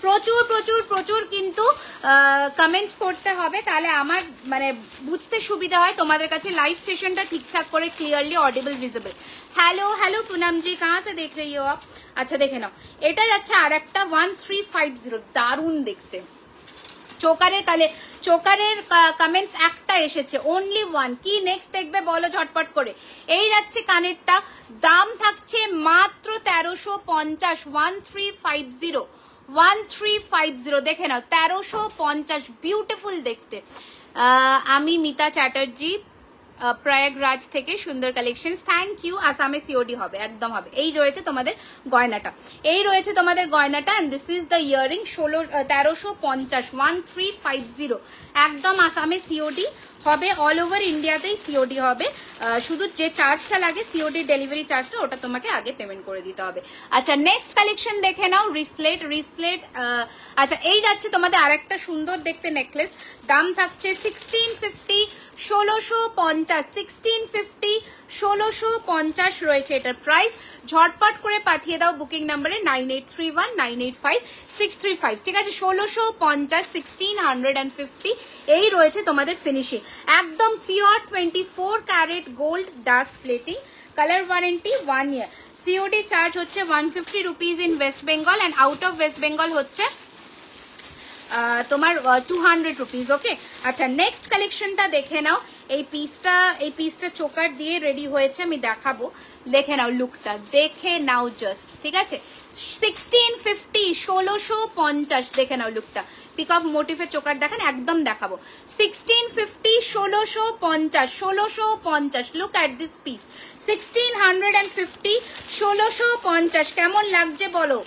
প্রচুর প্রচুর প্রচুর কিন্তু কমেন্টস করতে হবে, তাহলে আমার মানে বুঝতে সুবিধা হয়, তোমাদের কাছে লাইভ সেশনটা ঠিকঠাক করে clearly audible visible. Hello hello Poonam ji, কাহা সে দেখ রही हो आप? আচ্ছা, দেখে নাও, এটা যাচ্ছে আর একটা 1350, দারুণ দেখতে। চোকারের কমেন্টস একটা এসেছে, অনলি ওয়ান, কি নেক্সট দেখবে বলো ঝটপট করে। এই যাচ্ছে কানেরটা, দাম থাকছে মাত্র 1350, 1350, দেখে নাও, 1350, বিউটিফুল দেখতে, আমি মিতা চ্যাটার্জি প্রয়াগরাজ থেকে সুন্দর কালেকশন, থ্যাংক ইউ। আসামে সিওডি হবে, একদম হবে। এই রয়েছে তোমাদের গয়নাটা, এই রয়েছে তোমাদের গয়নাটা, and this is the earring 1350 1350, একদম আসামে সিওডি হবে, অল ওভার ইন্ডিয়াতেই সিওডি হবে। শুধু যে চার্জটা লাগে সিওডি ডেলিভারি চার্জটা, ওটা তোমাকে আগে পেমেন্ট করে দিতে হবে। আচ্ছা নেক্সট কালেকশন দেখে নাও, রিসলেট। আচ্ছা এই যাচ্ছে তোমাদের আরেকটা সুন্দর দেখতে নেকলেস, দাম থাকছে 1650 1650 1650 1650 রয়েছে এটার প্রাইস। ঝটপট করে পাঠিয়ে দাও বুকিং নাম্বারে 9831985635, ঠিক আছে? 1650 1650 এই রয়েছে তোমাদের ফিনিশিং, একদম pure 24 carat gold dust plating, colour warranty 1 year. COD charge হচ্ছে 150 rupees in West Bengal, and out of West Bengal হচ্ছে তোমার 200 রুপিস। ওকে, আচ্ছা নেক্সট কালেকশনটা দেখে নাও। এই পিসটা চোকার দিয়ে রেডি হয়েছে, আমি দেখাবো, দেখে নাও লুকটা, দেখে নাও জাস্ট, ঠিক আছে? 1650 1650 দেখে নাও লুকটা, পিকক মোটিভের চোকার দেখেন, একদম দেখাবো। 1650 1650 1650, লুক অ্যাট দিস পিস, 1650 1650, কেমন লাগছে বলো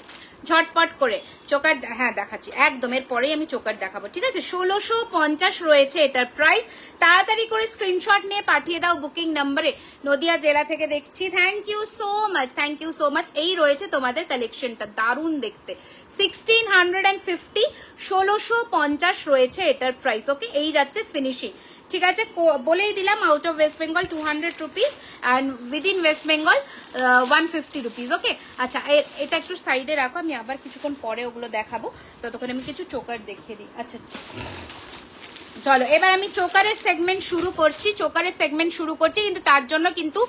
ঝটপট করে? চোকার, হ্যাঁ দেখাচ্ছি, একদম এর পরেই আমি চোকার দেখাবো, ঠিক আছে? 1650 রয়েছে এটার প্রাইস। তাড়াতাড়ি করে স্ক্রিনশট নিয়ে পাঠিয়ে দাও বুকিং নাম্বারে। নদিয়া জেলা থেকে দেখছি, thank you so much, thank you so much. এই রয়েছে তোমাদের কালেকশনটা, দারুণ দেখতে। 1650 1650 রয়েছে এটার প্রাইস। ওকে, এই যাচ্ছে ফিনিশিং, ঠিক আছে? বলেই দিলাম, out of West Bengal 200 rupees, and within West Bengal 150 rupees. Okay, আচ্ছা এটা একটু সাইডে রাখো, আমি আবার কিছুক্ষণ পরে ওগুলো দেখাবো, ততক্ষণ আমি কিছু চোকার দেখিয়ে দিই। আচ্ছা চলো, এবার আমি চোকারের সেগমেন্ট শুরু করছি, কিন্তু তার জন্য কিন্তু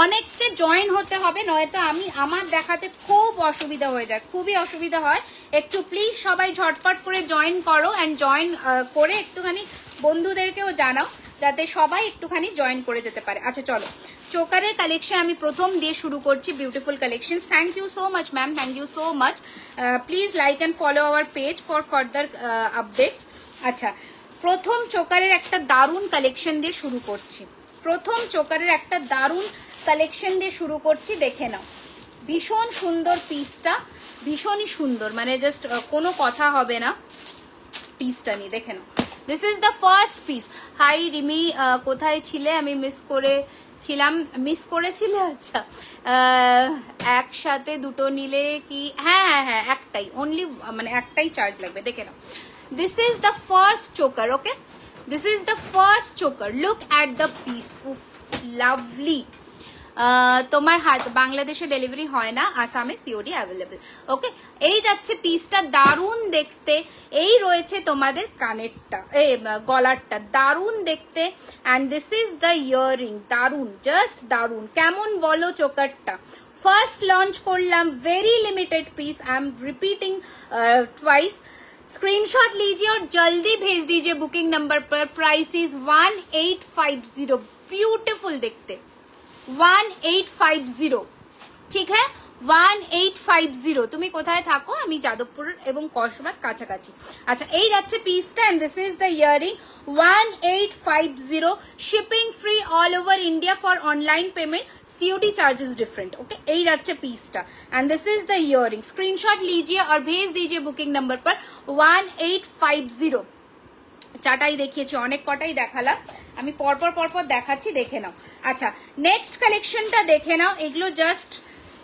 অনেককে জয়েন হতে হবে, নয়তো আমার দেখাতে খুব অসুবিধা হয়ে যায়, খুবই অসুবিধা হয়। একটু প্লিজ সবাই ঝটপট করে জয়েন করো, অ্যান্ড জয়েন করে একটুখানি বন্ধুদেরকেও জানাও, যাতে সবাই একটুখানি জয়েন করে যেতে পারে। আচ্ছা চলো, চোকারের কালেকশন আমি প্রথম দিয়ে শুরু করছি, beautiful collection. Thank you so much ma'am, thank you so much. Please like and follow our page for further updates. আচ্ছা, প্রথম চোকারের একটা দারুণ কালেকশন দিয়ে শুরু করছি, দেখে নাও। ভীষণ সুন্দর পিসটা, ভীষণই সুন্দর, মানে জাস্ট কোনো কথা হবে না পিসটা নিয়ে, দেখে নাও। This is the first piece. Hi Rimi, কোথায় ছিলে? আমি মিস করেছিলে? আচ্ছা, একসাথে দুটো নিলে কি? হ্যাঁ, একটাই, অনলি মানে একটাই চার্জ লাগবে, দেখে নাও। This is the first choker. Okay, this is the first choker, look at the piece, উফ লাভলি। তোমার বাংলাদেশে ডেলিভারি হয় না, আসামে সিওডি অ্যাভেলেবল। ওকে, এই যাচ্ছে পিসটা, দারুণ দেখতে। এই রয়েছে তোমাদের কানেরটা, গলারটা, দারুণ দেখতে। And this is the earring, দারুণ, জাস্ট দারুণ। কেমন বলো চোকারটা? ফার্স্ট লঞ্চ করলাম, very limited piece, I am repeating twice. Screenshot लीजिए और जल्दी भेज दीजिए बुकिंग नंबर पर। प्राइस इज 1850, ब्यूटीफुल देखते, 1850, ঠিক है? 1850। তুমি কোথায় থাকো? আমি যাদবপুর এবং কসবার কাছাকাছি। আচ্ছা, এই যাচ্ছে পিসটা, and this is the earring, 1850, shipping free all over India for online payment, COD charges different. Okay, এই যাচ্ছে পিসটা, and this is the earring. Screenshot लीजिए और भेज दीजिए बुकिंग नंबर पर 1850। চাটাই দেখিয়েছি, অনেক কটাই দেখালাম, আমি পরপর দেখাচ্ছি, দেখে নাও। আচ্ছা, নেক্সট কালেকশনটা দেখে নাও। এগুলো জাস্ট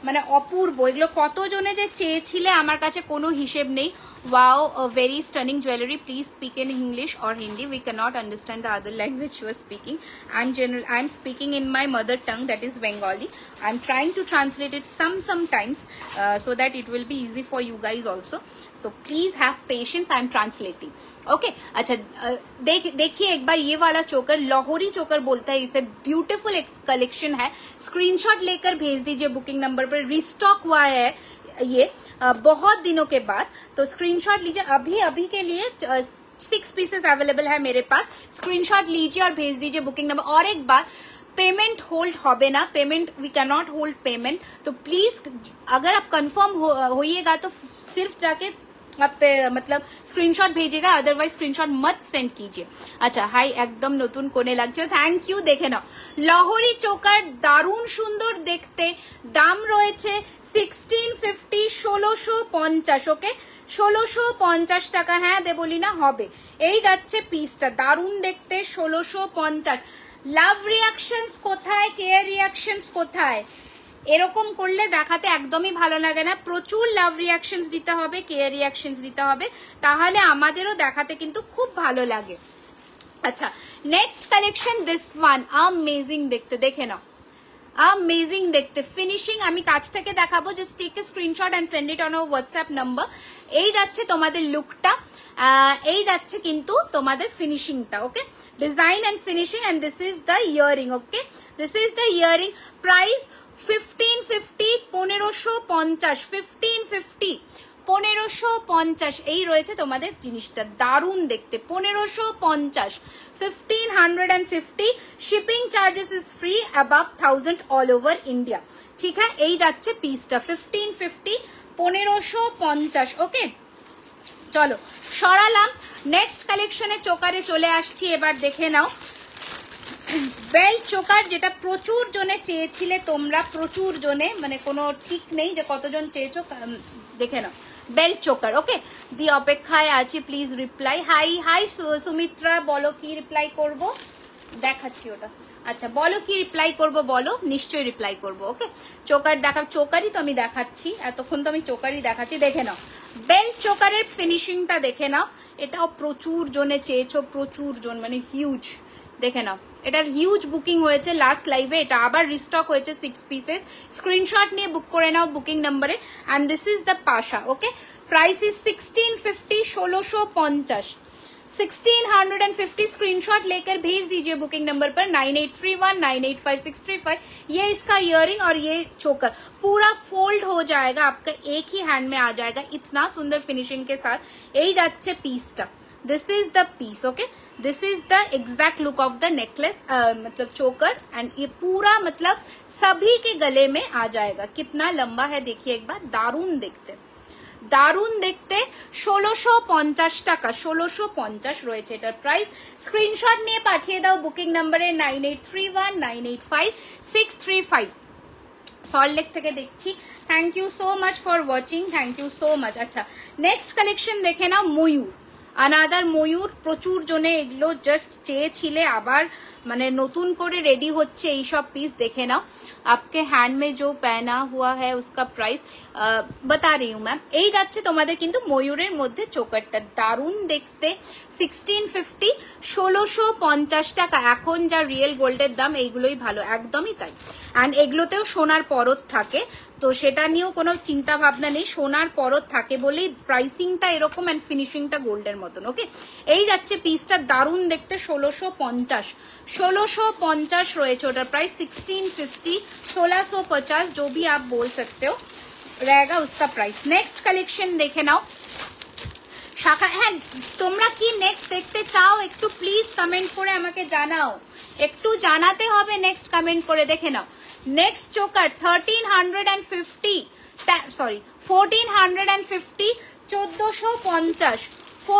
মানে অপূর্ব, এগুলো কতজনে যে চেয়েছিলে আমার কাছে কোনো হিসেব নেই। Wow, a very stunning jewelry. Please speak in English or Hindi. We cannot understand the other language you are speaking. I'm speaking in my mother tongue, that is Bengali. I'm trying to translate it sometimes so that it will be easy for you guys also. So please have patience. I'm translating. Okay. अच्छा, देखिए एक बार ये वाला चोकर, लाहौरी चोकर बोलता है इसे, ब्यूटीफुल कलेक्शन है। स्क्रीनशॉट लेकर भेज दीजिए बुकिंग नंबर पर। रिस्टॉक हुआ है ये बहुत दिनों के बाद, तो स्क्रीनशॉट लीजिए। अभी के लिए 6 पीसेस अवेलेबल है मेरे पास। स्क्रीनशॉट लीजिए और भेज दीजिए बुकिंग नंबर। और एक बार, पेमेंट होल्ड होबे ना, payment we can not hold payment, तो प्लीज अगर आप कंफर्म होइएगा तो सिर्फ जाके आप मतलब स्क्रीनशॉट भेजिएगा, अदरवाइज स्क्रीनशॉट मत सेंड कीजिए। अच्छा हाई एकदम নতুন কোণে লাগছে, থ্যাংক ইউ। দেখে নাও লহরি চোকার দারুণ সুন্দর দেখতে, দাম রয়েছে 1650 1650। ওকে 1650 টাকা। হ্যাঁ দেবলিনা হবে। এই যাচ্ছে পিসটা, দারুণ দেখতে 1650। লাভ রিয়াকশনস কোথায়, কেয়ার রিয়াকশনস কোথায়? এরকম করলে দেখাতে একদমই ভালো লাগে না, প্রচুর লাভ রিয়াকশনস দিতে হবে, কেয়ার রিয়াকশনস দিতে হবে, তাহলে আমাদেরও দেখাতে কিন্তু খুব ভালো লাগে। আচ্ছা next collection this one, amazing দেখতে, দেখে নাও অ্যামেজিং দেখতে, ফিনিশিং আমি কাছ থেকে দেখাবো, just take a screenshot and send it on our WhatsApp number. এই যাচ্ছে তোমাদের লুকটা, এই যাচ্ছে কিন্তু তোমাদের ফিনিশিংটা। Okay design and finishing, and this is the earring. Okay this is the earring. Price 1550 1550 1550 1550 এই রয়েছে তোমাদের জিনিসটা, দারুণ দেখতে 1550 1550। Shipping charges is free above 1000 all over India. ঠিক আছে এই যাচ্ছে পিসটা 1550 1550। ওকে চলো সরালাম, নেক্সট কালেকশনে চোকারে চলে আসছি। এবার দেখে নাও বেল্ট চোকার, যেটা প্রচুর জনে চেয়েছিলে তোমরা, প্রচুর জনে, মানে কোনো ঠিক নেই যে কতজন চেয়েছো। দেখে নাও বেল্ট চোকার। ওকে দি অপেক্ষায় আছি, please reply. High high Sumitra, বলো কি রিপ্লাই করব, দেখাচ্ছি ওটা। আচ্ছা বলো কি রিপ্লাই করব, বলো, নিশ্চয়ই রিপ্লাই করব। ওকে চোকার দেখা, চোকারই তো আমি দেখাচ্ছি, এতক্ষণ তো আমি চোকারই দেখাচ্ছি। দেখে নাও বেল্ট চোকারের ফিনিশিংটা দেখে নাও, এটাও প্রচুর জনে চেয়েছো, প্রচুর জন, মানে হিউজ। দেখে নাও এটার হিউজ বুকিং হয়েছে লাস্ট লাইভে, এটা আবার রিস্টক হয়েছে 6 পিসেস। স্ক্রিনশট নিয়ে বুক করে নাও বুকিং নাম্বারে। এন্ড দিস ইজ দ্য পাশা। Okay price is 1650 1650 1650। स्क्रीनशॉट लेकर भेज दीजिए बुकिंग नंबर पर 9831985635। ये इसका इयरिंग और ये चोकर पूरा फोल्ड हो जाएगा, आपका एक ही हैंड में आ जाएगा, इतना सुंदर फिनिशिंग के साथ। यही जाच्छे पीसटा, this is the piece. Okay this is the exact look of the necklace, मतलब चोकर। एंड ये पूरा मतलब सभी के गले में आ जाएगा। कितना लंबा है देखिए एक बार, दारुण देखते, দারুণ দেখতে। 1650 টাকা, 1650 রয়েছে এটার প্রাইস। স্ক্রিনশট নিয়ে পাঠিয়ে দাও বুকিং নাম্বারে 9831985635। সল্টলেক থেকে দেখছি, thank you so much for watching, thank you so much. আচ্ছা নেক্সট কালেকশন দেখে নাও, ময়ূর, अनादर ময়ূর। প্রচুর জনে এগুলো জাস্ট চেয়েছিলে, আবার মানে নতুন করে রেডি হচ্ছে এই সব পিস। দেখে নাও आपके हैंड में जो पहना हुआ है उसका प्राइस बता रही हूँ मैम। এই যাচ্ছে তোমাদের কিন্তু ময়ূরের মধ্যে চোকারটা, দারুণ দেখতে। 1650 1650 টাকা। এখন যা রিয়েল গোল্ডের দাম এইগুলোই ভালো, একদমই তাই। এন্ড এগুলোতেও সোনার পরত থাকে, তো সেটা নিয়েও কোনো চিন্তা ভাবনা নেই, সোনার পরত থাকে বলেই প্রাইসিংটা এরকম এন্ড ফিনিশিংটা গোল্ডের মতন। ওকে এই যাচ্ছে পিসটা, দারুণ দেখতে। 1650 1650 রয়েছে ওটার প্রাইস। 1650 1650 जो भी आप बोल सकते हो रहेगा उसका प्राइस। नेक्स्ट कलेक्शन देखे नाओ শাখা। হ্যাঁ তোমরা কি নেক্সট দেখতে চাও একটু প্লিজ কমেন্ট করে আমাকে জানাও, একটু জানাতে হবে নেক্সট কমেন্ট করে। দেখে নাও নেক্সট চোকার 1350 সরি 1450 1450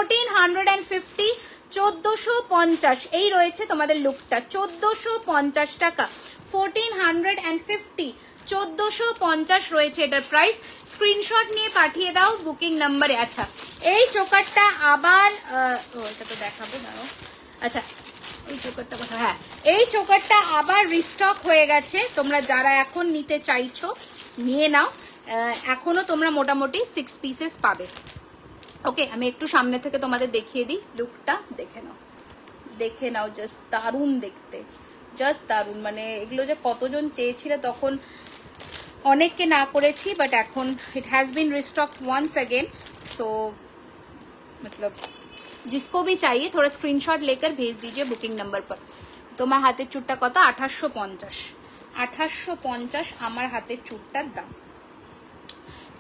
1450 1450 এই রয়েছে তোমাদের লুকটা। 1450 টাকা 1450 1450 রয়েছে এটার প্রাইস। স্ক্রিনশট নিয়ে পাঠিয়ে দাও বুকিং নাম্বারে। আচ্ছা এই চোকারটা আবার এটা তো দেখাবো দাঁড়াও। আচ্ছা এই চোকারটা কথা, হ্যাঁ এই চোকারটা আবার রিস্টক হয়ে গেছে, তোমরা যারা এখন নিতে চাইছো নিয়ে নাও। এখনো তোমরা মোটামুটি 6 পিসেস পাবে। ওকে আমি একটু সামনে থেকে তোমাদের দেখিয়ে দিই লুকটা, দেখে নাও, দেখে নাও, জাস্ট দারুণ দেখতে, জাস্ট দারুণ। মানে এগুলো যে কতজন চেয়েছিলে তখন অনেককে না করেছি, বাট এখন it has been restock once again. So मतलब जिसको भी चाहिए थोड़ा स्क्रीनशॉट लेकर भेज दीजिए बुकिंग नंबर पर। তোমার হাতের চুটটা কত? 2850 2850 আমার হাতের চুটটার দাম।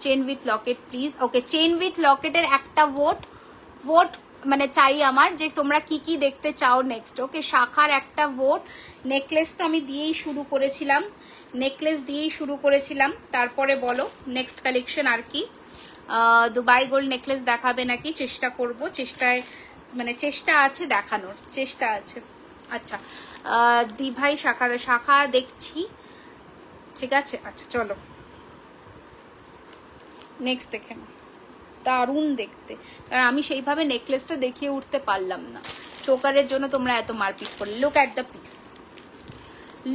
Chain with locket please. Okay chain with লকেটের একটা ভোট মানে চাই আমার, যে তোমরা কি কি দেখতে চাও নেক্সট। ওকে শাখার একটা ভোট। নেকলেস তো আমি দিয়েই শুরু করেছিলাম, নেকলেস দিয়েই শুরু করেছিলাম, তারপরে বলো নেক্সট কালেকশন আর কি। দুবাই গোল্ড নেকলেস দেখাবে নাকি, চেষ্টা করব, চেষ্টায় মানে চেষ্টা আছে দেখানোর, চেষ্টা আছে। আচ্ছা দিভাই শাখা দেখছি, ঠিক আছে। আচ্ছা চলো নেক্সট দেখে নাও, দারুণ দেখতে, কারণ আমি সেইভাবে নেকলেসটা দেখিয়ে উঠতে পারলাম না, চোকারের জন্য তোমরা এত মারপিট করলে। Look at the piece,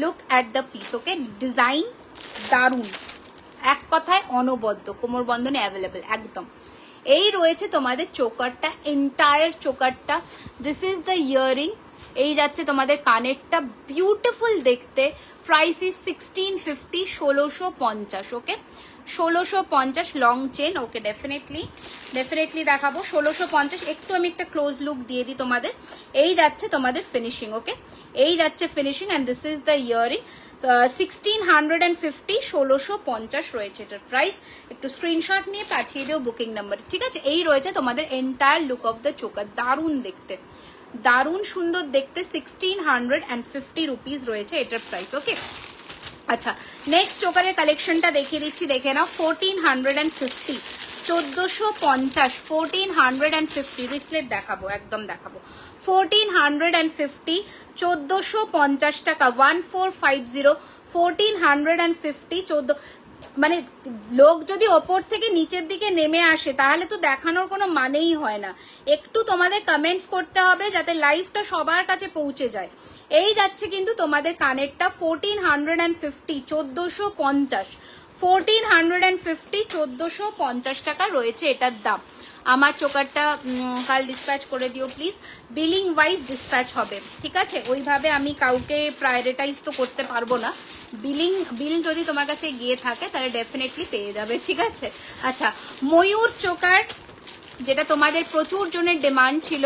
look at the piece, okay. Design দারুণ, এক কথায় অনবদ্য, কোমর বন্ধনে অ্যাভেলেবেল একদম। এই রয়েছে তোমাদের চোকারটা, এন্টায়ার চোকারটা। This is the earring. এই যাচ্ছে তোমাদের কানেরটা, বিউটিফুল দেখতে। Price is 1650, 1650, okay 1650 long chain, okay. Definitely দেখাবো 1650। একটু আমি একটা ক্লোজ লুক দিয়ে দিই তোমাদের। এই যাচ্ছে তোমাদের ফিনিশিং, ওকে, এই যাচ্ছে finishing. And this is the earring. 1650, 1650 রয়েছে এটার প্রাইস। একটু স্ক্রিনশট নিয়ে পাঠিয়ে দিও বুকিং নাম্বার, ঠিক আছে। এই রয়েছে তোমাদের entire look of the choker, দারুণ দেখতে, দারুণ সুন্দর দেখতে। 1650 রুপিস রয়েছে এটার প্রাইস, ওকে। আচ্ছা নেক্সট চোকারের কালেকশনটা দেখিয়ে দিচ্ছি, দেখে নাও। 1450, 1450, 1450 রিফ্লেট দেখাবো, একদম দেখাবো। 1450, 1450 টাকা, 1450, 1450, 14। মানে লোক যদি ওপর থেকে নিচের দিকে নেমে আসে তাহলে তো দেখানোর কোনো মানেই হয় না। একটু তোমাদের কমেন্টস করতে হবে যাতে লাইভটা সবার কাছে পৌঁছে যায়। এই যাচ্ছে কিন্তু তোমাদের কানেরটা 1450, 1450, 1450, 1450 টাকা রয়েছে এটার দাম। আমার চোকারটা কাল ডিসপ্যাচ করে দিও প্লিজ, বিলিং ওয়াইজ ডিসপ্যাচ হবে, ঠিক আছে। ওইভাবে আমি কাউকে প্রায়োরিটাইজ তো করতে পারবো না, বিল যদি তোমার কাছে গিয়ে থাকে তাহলে ডেফিনেটলি পেয়ে যাবে, ঠিক আছে। আচ্ছা ময়ূর চোকার, যেটা তোমাদের প্রচুর জনের ডিমান্ড ছিল।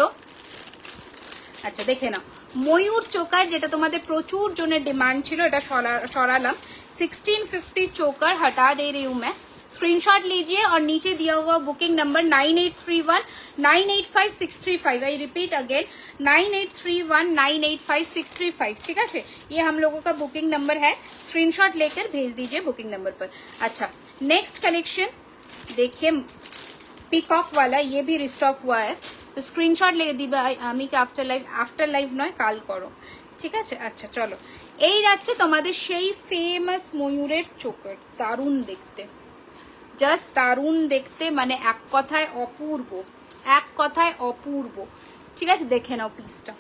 আচ্ছা দেখে নাও, ময়ূর চোকার যেটা তোমাদের প্রচুর জনের ডিমান্ড ছিল, এটা সরালাম। 1650 चोकर हटा दे रही हूं मैं। स्क्रीनशॉट लीजिए और नीचे दिया हुआ booking number 9831 985635। I repeat again 9831 985635, ठीक है। ये हम लोगों का बुकिंग नंबर है, स्क्रीनशॉट लेकर भेज दीजिए बुकिंग नंबर पर। अच्छा नेक्स्ट कलेक्शन देखिए, पिकॉक वाला, ये भी रिस्टॉक हुआ है, तो स्क्रीनशॉट ले दिबा আমি কি আফটার লাইভ নয় কাল করো, ঠিক আছে। আচ্ছা চলো, এই যাচ্ছে তোমাদের সেই ফেমাস ময়ূরের চোকার, দারুণ দেখতে, জাস্ট দারুণ দেখতে, মানে এক কথায় অপূর্ব, এক কথায় অপূর্ব, ঠিক আছে। দেখে নাও পিসটা,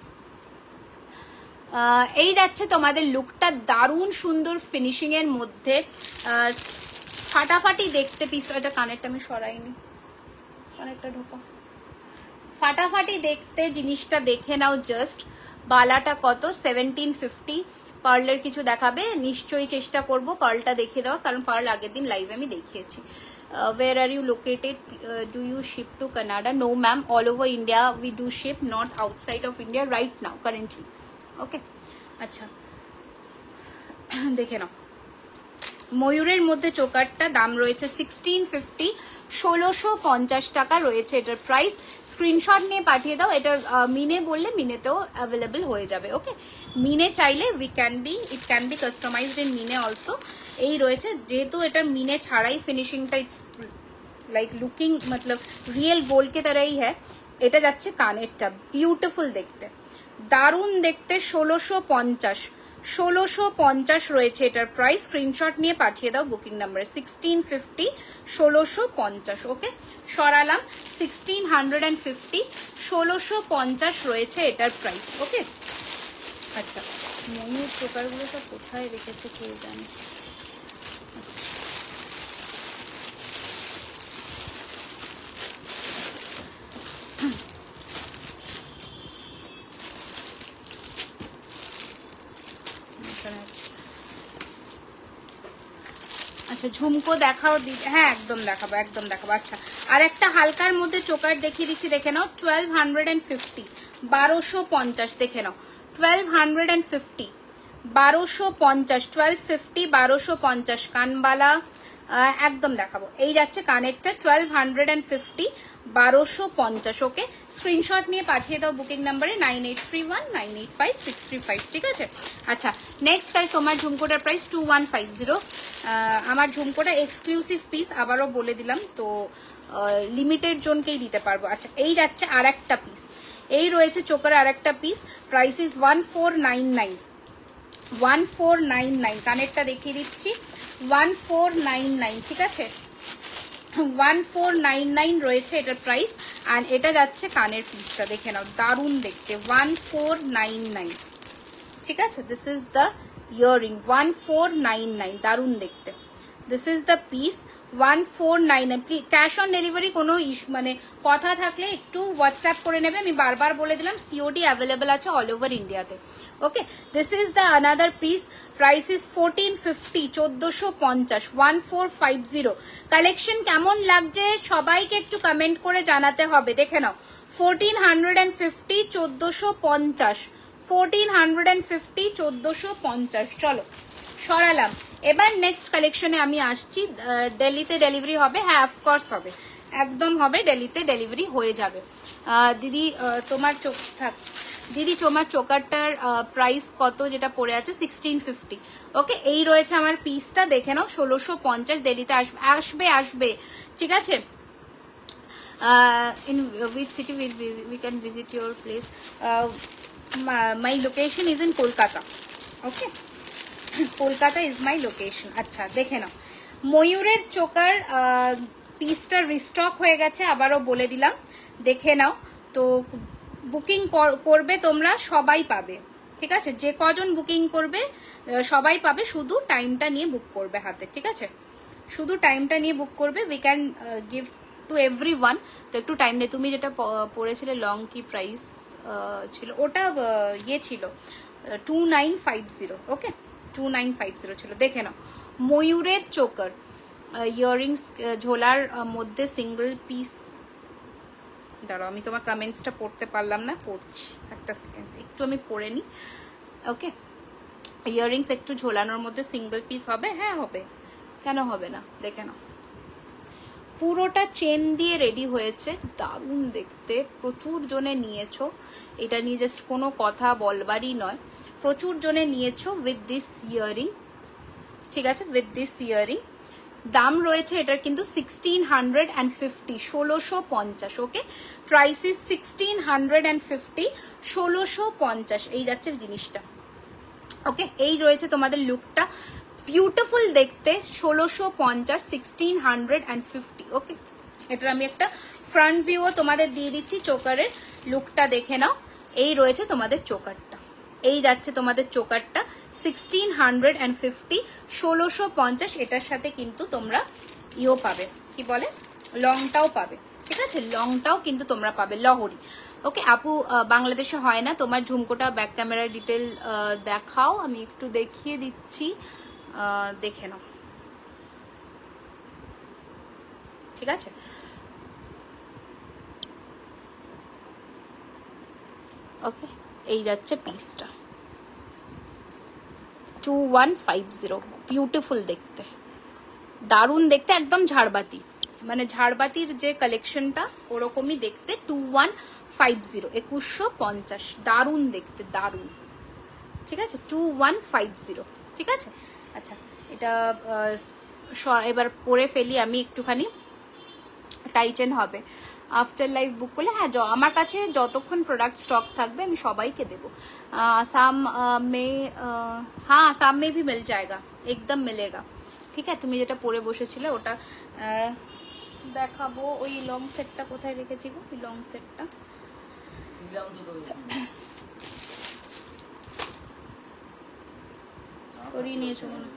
এই যাচ্ছে তোমাদের লুকটা, দারুণ সুন্দর ফিনিশিং এর মধ্যে, ফাটাফাটি দেখতে পিসটা। এটা কানেরটা আমি সরাইনি, কানেরটা ঢোকা, ফাটাফাটি দেখতে জিনিসটা, দেখে নাও জাস্ট। বালাটা কত, 1750। পার্লের কিছু দেখাবে নিশ্চয়ই, চেষ্টা করব পার্লটা দেখিয়ে দেওয়া, কারণ পার্ল আগের দিন লাইভে আমি দেখিয়েছি। where are you located? Do you ship to Canada? No ma'am, all over India we do ship, not outside of India right now currently, okay। আচ্ছা দেখে নাও, ময়ূরের মধ্যে চোকারটা দাম রয়েছে 1650, 1650 টাকা রয়েছে এটার প্রাইস। স্ক্রিনশট নিয়ে পাঠিয়ে দাও, এটা মিনে বললে মিনেতেও অ্যাভেলেবল হয়ে যাবে, ওকে। মিনে চাইলে it can be customized in মিনে অলসো। এই রয়েছে, যেহেতু এটা মিনে ছাড়াই ফিনিশিংটা ইটস লাইক লুকিং मतलब রিয়েল গোল্ড के तरह ही है। এটা যাচ্ছে কানেরটা, বিউটিফুল দেখতে, দারুণ দেখতে। 1650, 1650 রয়েছে এটার প্রাইস। স্ক্রিনশট নিয়ে পাঠিয়ে দাও বুকিং নাম্বারে, 1650, 1650, ওকে। সরালাম 1650, 1650 রয়েছে এটার প্রাইস, ওকে। আচ্ছা ময়ূর চোকারগুলো সব কোথায় রেখেছে কে জানে। আচ্ছা ঝুমকো দেখাও, হ্যাঁ একদম দেখাবো, একদম দেখাবো। আচ্ছা আর একটা হালকার মধ্যে চোকার দেখিয়ে দিচ্ছি, দেখে নাও। 1250, 1250, দেখে নাও। 1250, 1250, 1250, 1250 কানবালা একদম দেখাবো। এই যাচ্ছে কানেরটা 1250, 1250, ওকে। স্ক্রিনশট নিয়ে পাঠিয়ে দাও বুকিং নাম্বারে 9831 985635, ঠিক আছে। আচ্ছা নেক্সট গাইস, তোমার ঝুমকোটার প্রাইস 2150। আমার ঝুমকোটা এক্সক্লুসিভ পিস, আবারও বলে দিলাম, তো লিমিটেড জনকেই দিতে পারবো। আচ্ছা, এই যাচ্ছে আর একটা পিস, এই রয়েছে চোকার আর একটা পিস, প্রাইস ইজ 1499, 1499, কানেরটা দেখিয়ে দিচ্ছি 1499, ঠিক আছে 1499 রয়েছে এটার প্রাইস। আর এটা যাচ্ছে কানের পিসটা, দেখে নাও দারুণ দেখতে, 1499, ঠিক আছে। দিস ইজ দ্য ইয়াররিং, 1499, দারুণ দেখতে। This is the piece, 1499। Cash on delivery কোনো মানে কথা থাকলে একটু হোয়াটসঅ্যাপ করে নেবে, আমি বারবার বলে দিলাম সিওডি অ্যাভেলেবেল আছে অল ওভার ইন্ডিয়াতে। Okay, this is the another piece, price is 1450, 1450, 1450। Collection কেমন লাগছে সবাইকে একটু কমেন্ট করে জানাতে হবে। দেখে নাও 1450, 1450, 1450, 1450। চলো সরালাম, এবার নেক্সট কালেকশনে আমি আসছি। দিল্লিতে ডেলিভারি হবে? হ্যাঁ অফকোর্স হবে, একদম হবে, দিল্লিতে ডেলিভারি হয়ে যাবে। দিদি তোমার দিদি তোমার চোকারটার প্রাইস কত যেটা পড়ে আছে? 1650। ওকে, এই রয়েছে আমার পিসটা, দেখে নাও 1650, দিল্লিতে আসবে আসবে, ঠিক আছে। In which city we can visit your place? My location is in Kolkata. Okay, Kolkata is my location. আচ্ছা, দেখে নাও ময়ূরের চোকার পিসটা রিস্টক হয়ে গেছে, আবারও বলে দিলাম, দেখে নাও। তো বুকিং করবে তোমরা, সবাই পাবে, ঠিক আছে, যে কজন বুকিং করবে সবাই পাবে, শুধু টাইমটা নিয়ে বুক করবে হাতে, ঠিক আছে, শুধু টাইমটা নিয়ে বুক করবে। We can give to everyone. তো একটু টাইম নেই। তুমি যেটা পড়েছিলে লং কি প্রাইস ছিল, ওটা ইয়ে ছিল 2950। ওকে, 2950 ছিল। দেখে নাও ময়ূরের চোকার ইয়াররিংস, ঝোলার মধ্যে সিঙ্গেল পিস। দাঁড়াও, আমি তোমার কমেন্টসটা পড়তে পারলাম না, পড়ছি, একটা সেকেন্ড, একটু আমি পড়ে নিই। ওকে, ইয়াররিংস একটু ঝোলানোর মধ্যে সিঙ্গেল পিস হবে? হ্যাঁ হবে, কেন হবে না। দেখে নাও পুরোটা চেন দিয়ে রেডি হয়েছে, দারুণ দেখতে, প্রচুর জনে নিয়েছো, এটা নিয়ে জাস্ট কোনো কথা বলবারই নয়, প্রচুর জনে নিয়েছো উইথ দিস ইয়ারিং, ঠিক আছে, উইথ দিস ইয়ারিং। দাম রয়েছে এটার কিন্তু 1650, 1650। ওকে, প্রাইস ইজ 1650, 1650, এই যাচ্ছে জিনিসটা। ওকে, এই রয়েছে তোমাদের লুকটা, বিউটিফুল দেখতে, 1650, 1650। ওকে, এটার আমি একটা ফ্রন্ট ভিউও তোমাদের দিয়ে দিচ্ছি, চোকারের লুকটা দেখে নাও। এই রয়েছে তোমাদের চোকারটা, এই যাচ্ছে তোমাদের চোকারটা 1650, 1650। এটার সাথে কিন্তু তোমরা ইও পাবে, কি বলে, লংটাও পাবে, ঠিক আছে, লংটাও কিন্তু তোমরা পাবে, লহরি। ওকে আপু, বাংলাদেশে হয় না, তোমার ঝুমকোটা ব্যাক ক্যামেরার ডিটেল দেখাও, আমি একটু দেখিয়ে দিচ্ছি, দেখে নাও, ঠিক আছে। ওকে, এই যাচ্ছে পিসটা 2150, বিউটিফুল দেখতে, দারুণ দেখতে, একদম ঝাড়বাতি, মানে ঝাড়বাতির যে কালেকশনটা ওরকমই দেখতে, 2150, 2150, দারুণ দেখতে, দারুণ, ঠিক আছে, 2150, ঠিক আছে। আচ্ছা, এটা এবার পরে ফেলি আমি একটুখানি, টাইটেন হবে আফটার লাইভ বুক করলে। হ্যাঁ, আমার কাছে যতক্ষণ প্রোডাক্ট স্টক থাকবে আমি সবাইকে দেবো। আসাম মে, হ্যাঁ আসাম মে ভি মিল যায়গা, একদম মিলেগা, ঠিক আছে। তুমি যেটা পরে বসেছিলে ওটা দেখাবো। ওই লং সেটটা কোথায় রেখেছি গো, ওই লং সেটটা সরিয়ে নিয়েছো মনে।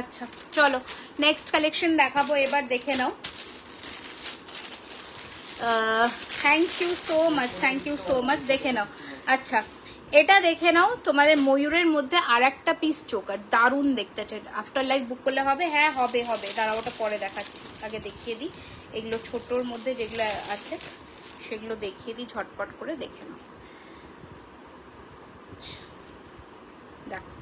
আচ্ছা চলো নেক্সট কালেকশন দেখাবো এবার, দেখে নাও। Thank you so much, thank you so much, দেখে নাও। আচ্ছা এটা দেখে নাও, তোমাদের ময়ূরের মধ্যে আর একটা পিস চোকার, দারুণ দেখতে চাই। আফটার লাইভ বুক করলে হবে? হ্যাঁ হবে, হবে, দাঁড়াও ওটা পরে দেখাচ্ছি, আগে দেখিয়ে দিই এগুলো ছোটোর মধ্যে যেগুলো আছে সেগুলো দেখিয়ে দিই, ঝটপট করে দেখে নাও। দেখো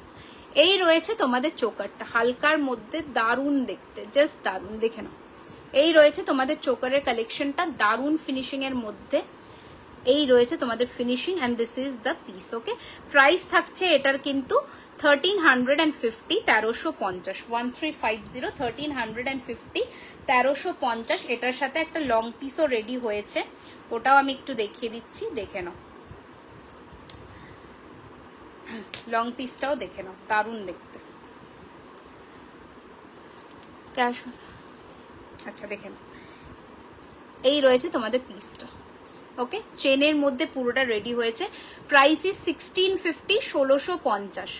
এই রয়েছে তোমাদের চোকারটা, হালকার মধ্যে দারুণ দেখতে, জাস্ট দারুণ, দেখে নাও। এই রয়েছে তোমাদের চোকারের কালেকশনটা, দারুণ ফিনিশিং এর মধ্যে, এই রয়েছে তোমাদের finishing, and this is the piece. Okay, price থাকছে এটার কিন্তু 1350 1350 1350 1350 1350 এটার সাথে একটা লং পিসও রেডি হয়েছে, ওটাও আমি একটু দেখিয়ে দিচ্ছি, দেখে নাও। লং পিসটাও দেখে নাও, দারুণ দেখতে। ক্যাশ, আচ্ছা দেখে নাও, এই রয়েছে তোমাদের পিসটা। ওকে, চেনের মধ্যে পুরোটা রেডি হয়েছে। Price is 1650 1650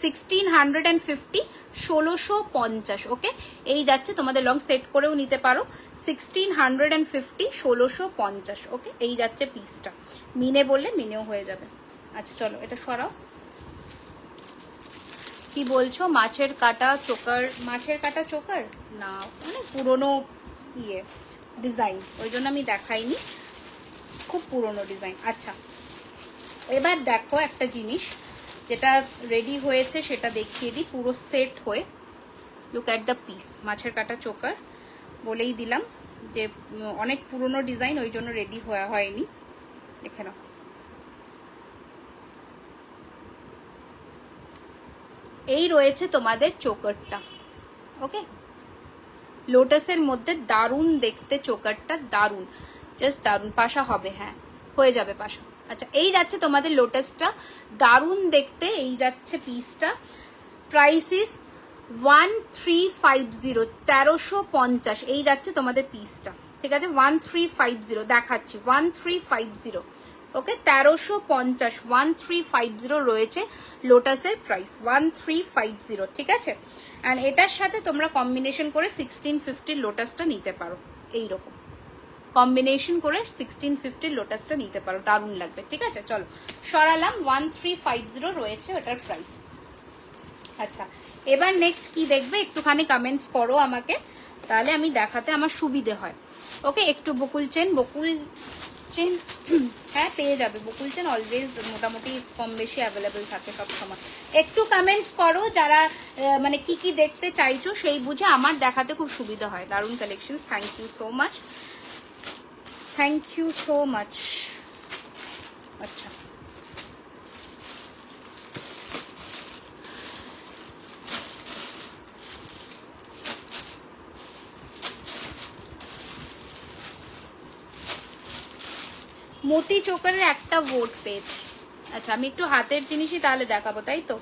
1650 1650। ওকে, এই যাচ্ছে তোমাদের লং সেট করেও নিতে পারো 1650 1650। ওকে, এই যাচ্ছে পিসটা। মিনে বললে মিনেও হয়ে যাবে। আচ্ছা চলো এটা সরাও। কি বলছো মাছের কাটা চোকার? মাছের কাটা চোকার না, মানে পুরনো ইয়ে ডিজাইন, ওই জন্য আমি দেখাইনি, খুব পুরনো ডিজাইন। আচ্ছা এবার দেখো একটা জিনিস যেটা রেডি হয়েছে সেটা দেখিয়ে দিই, পুরো সেট হয়ে। লুক অ্যাট দ্য পিস, মাছের কাটা চোকার বলেই দিলাম যে অনেক পুরনো ডিজাইন, ওই জন্য রেডি হয়নি। দেখে নাও, এই রয়েছে তোমাদের চোকারটা। ওকে, লোটাসের মধ্যে দারুণ দেখতে চোকারটা, দারুণ, জাস্ট দারুণ। পাশা হবে, হ্যাঁ হয়ে যাবে পাশা। আচ্ছা এই যাচ্ছে তোমাদের লোটাসটা, দারুণ দেখতে, এই যাচ্ছে পিসটা। প্রাইস ইস 1350 1350, এই যাচ্ছে তোমাদের পিসটা, ঠিক আছে? 1350 দেখাচ্ছি, 1350। ওকে, 1350 1350 রয়েছে লোটাসের প্রাইস, 1350, ঠিক আছে? অ্যান্ড এটার সাথে তোমরা কম্বিনেশন করে 1650 লোটাসটা নিতে পারো, এইরকম কম্বিনেশন করে 1650 লোটাসটা নিতে পারো, দারুণ লাগবে, ঠিক আছে? চলো সরালাম, 1350 রয়েছে ওটার প্রাইস। আচ্ছা এবার নেক্সট কি দেখবে একটুখানি কমেন্টস করো আমাকে, তাহলে আমি দেখাতে আমার সুবিধে হয়। ওকে, একটু বকুল চেন, বকুল চেন হ্যাঁ পেয়ে যাবে, বকুল চেন অলওয়েজ মোটামুটি কম বেশি অ্যাভেলেবেল থাকে সব সময়। একটু কমেন্টস করো যারা মানে কি কি দেখতে চাইছো, সেই বুঝে আমার দেখাতে খুব সুবিধা হয়। দারুণ collection, thank you so much, thank you so much. আচ্ছা মতি চোকারের একটা ভোট পেয়েছি। আচ্ছা আমি একটু হাতের জিনিসই তাহলে দেখাবো, তাই তো?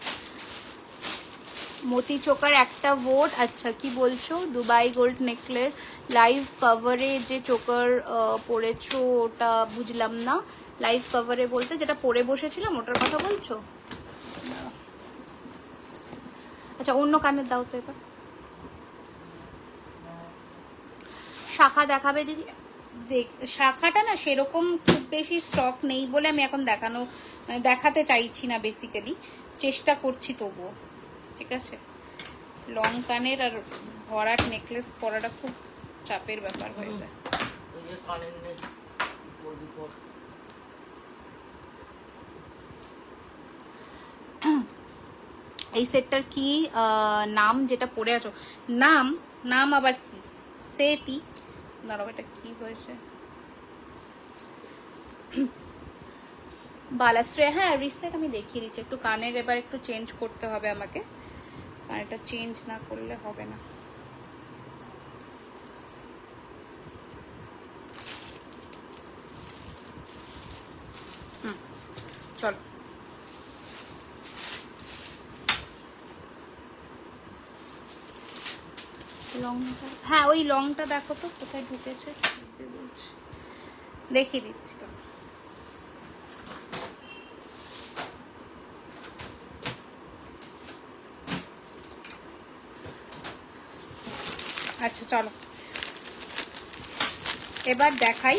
মতি চোকার একটা ভোট। আচ্ছা কি বলছো? দুবাই গোল্ড নেকলেস লাইভ কভারে যে চোকার পরেছো ওটা বুঝলাম না। লাইভ কভারে বলতে যেটা পরে বসেছিলাম ওটার কথা বলছো? আচ্ছা অন্য কানের দাও তো এবার। শাখা দেখাবে দিদি? শাখাটা না সেরকম খুব বেশি স্টক নেই বলে আমি এখন দেখাতে চাইছি না, বেসিক্যালি চেষ্টা করছি তবুও, ঠিক আছে? লং কানের আর ভরাট নেকলেস পরাটা খুব চাপের ব্যাপার হয়ে যায়। এই সেটটার কি নাম যেটা পরে আছো? নাম নাম আবার কি? সেটই দাঁড়াও, এটা কি হয়েছে? বালাশ্রয়, হ্যাঁ রিসেট আমি দেখিয়ে দিচ্ছি। একটু কানের এবার একটু চেঞ্জ করতে হবে আমাকে, কানেরটা চেঞ্জ না করলে হবে না। চলো লংটা, হ্যাঁ ওই লংটা দেখো তো কোথায় ঢুকেছে, দেখিয়ে দিচ্ছি তো। আচ্ছা চলো এবার দেখাই,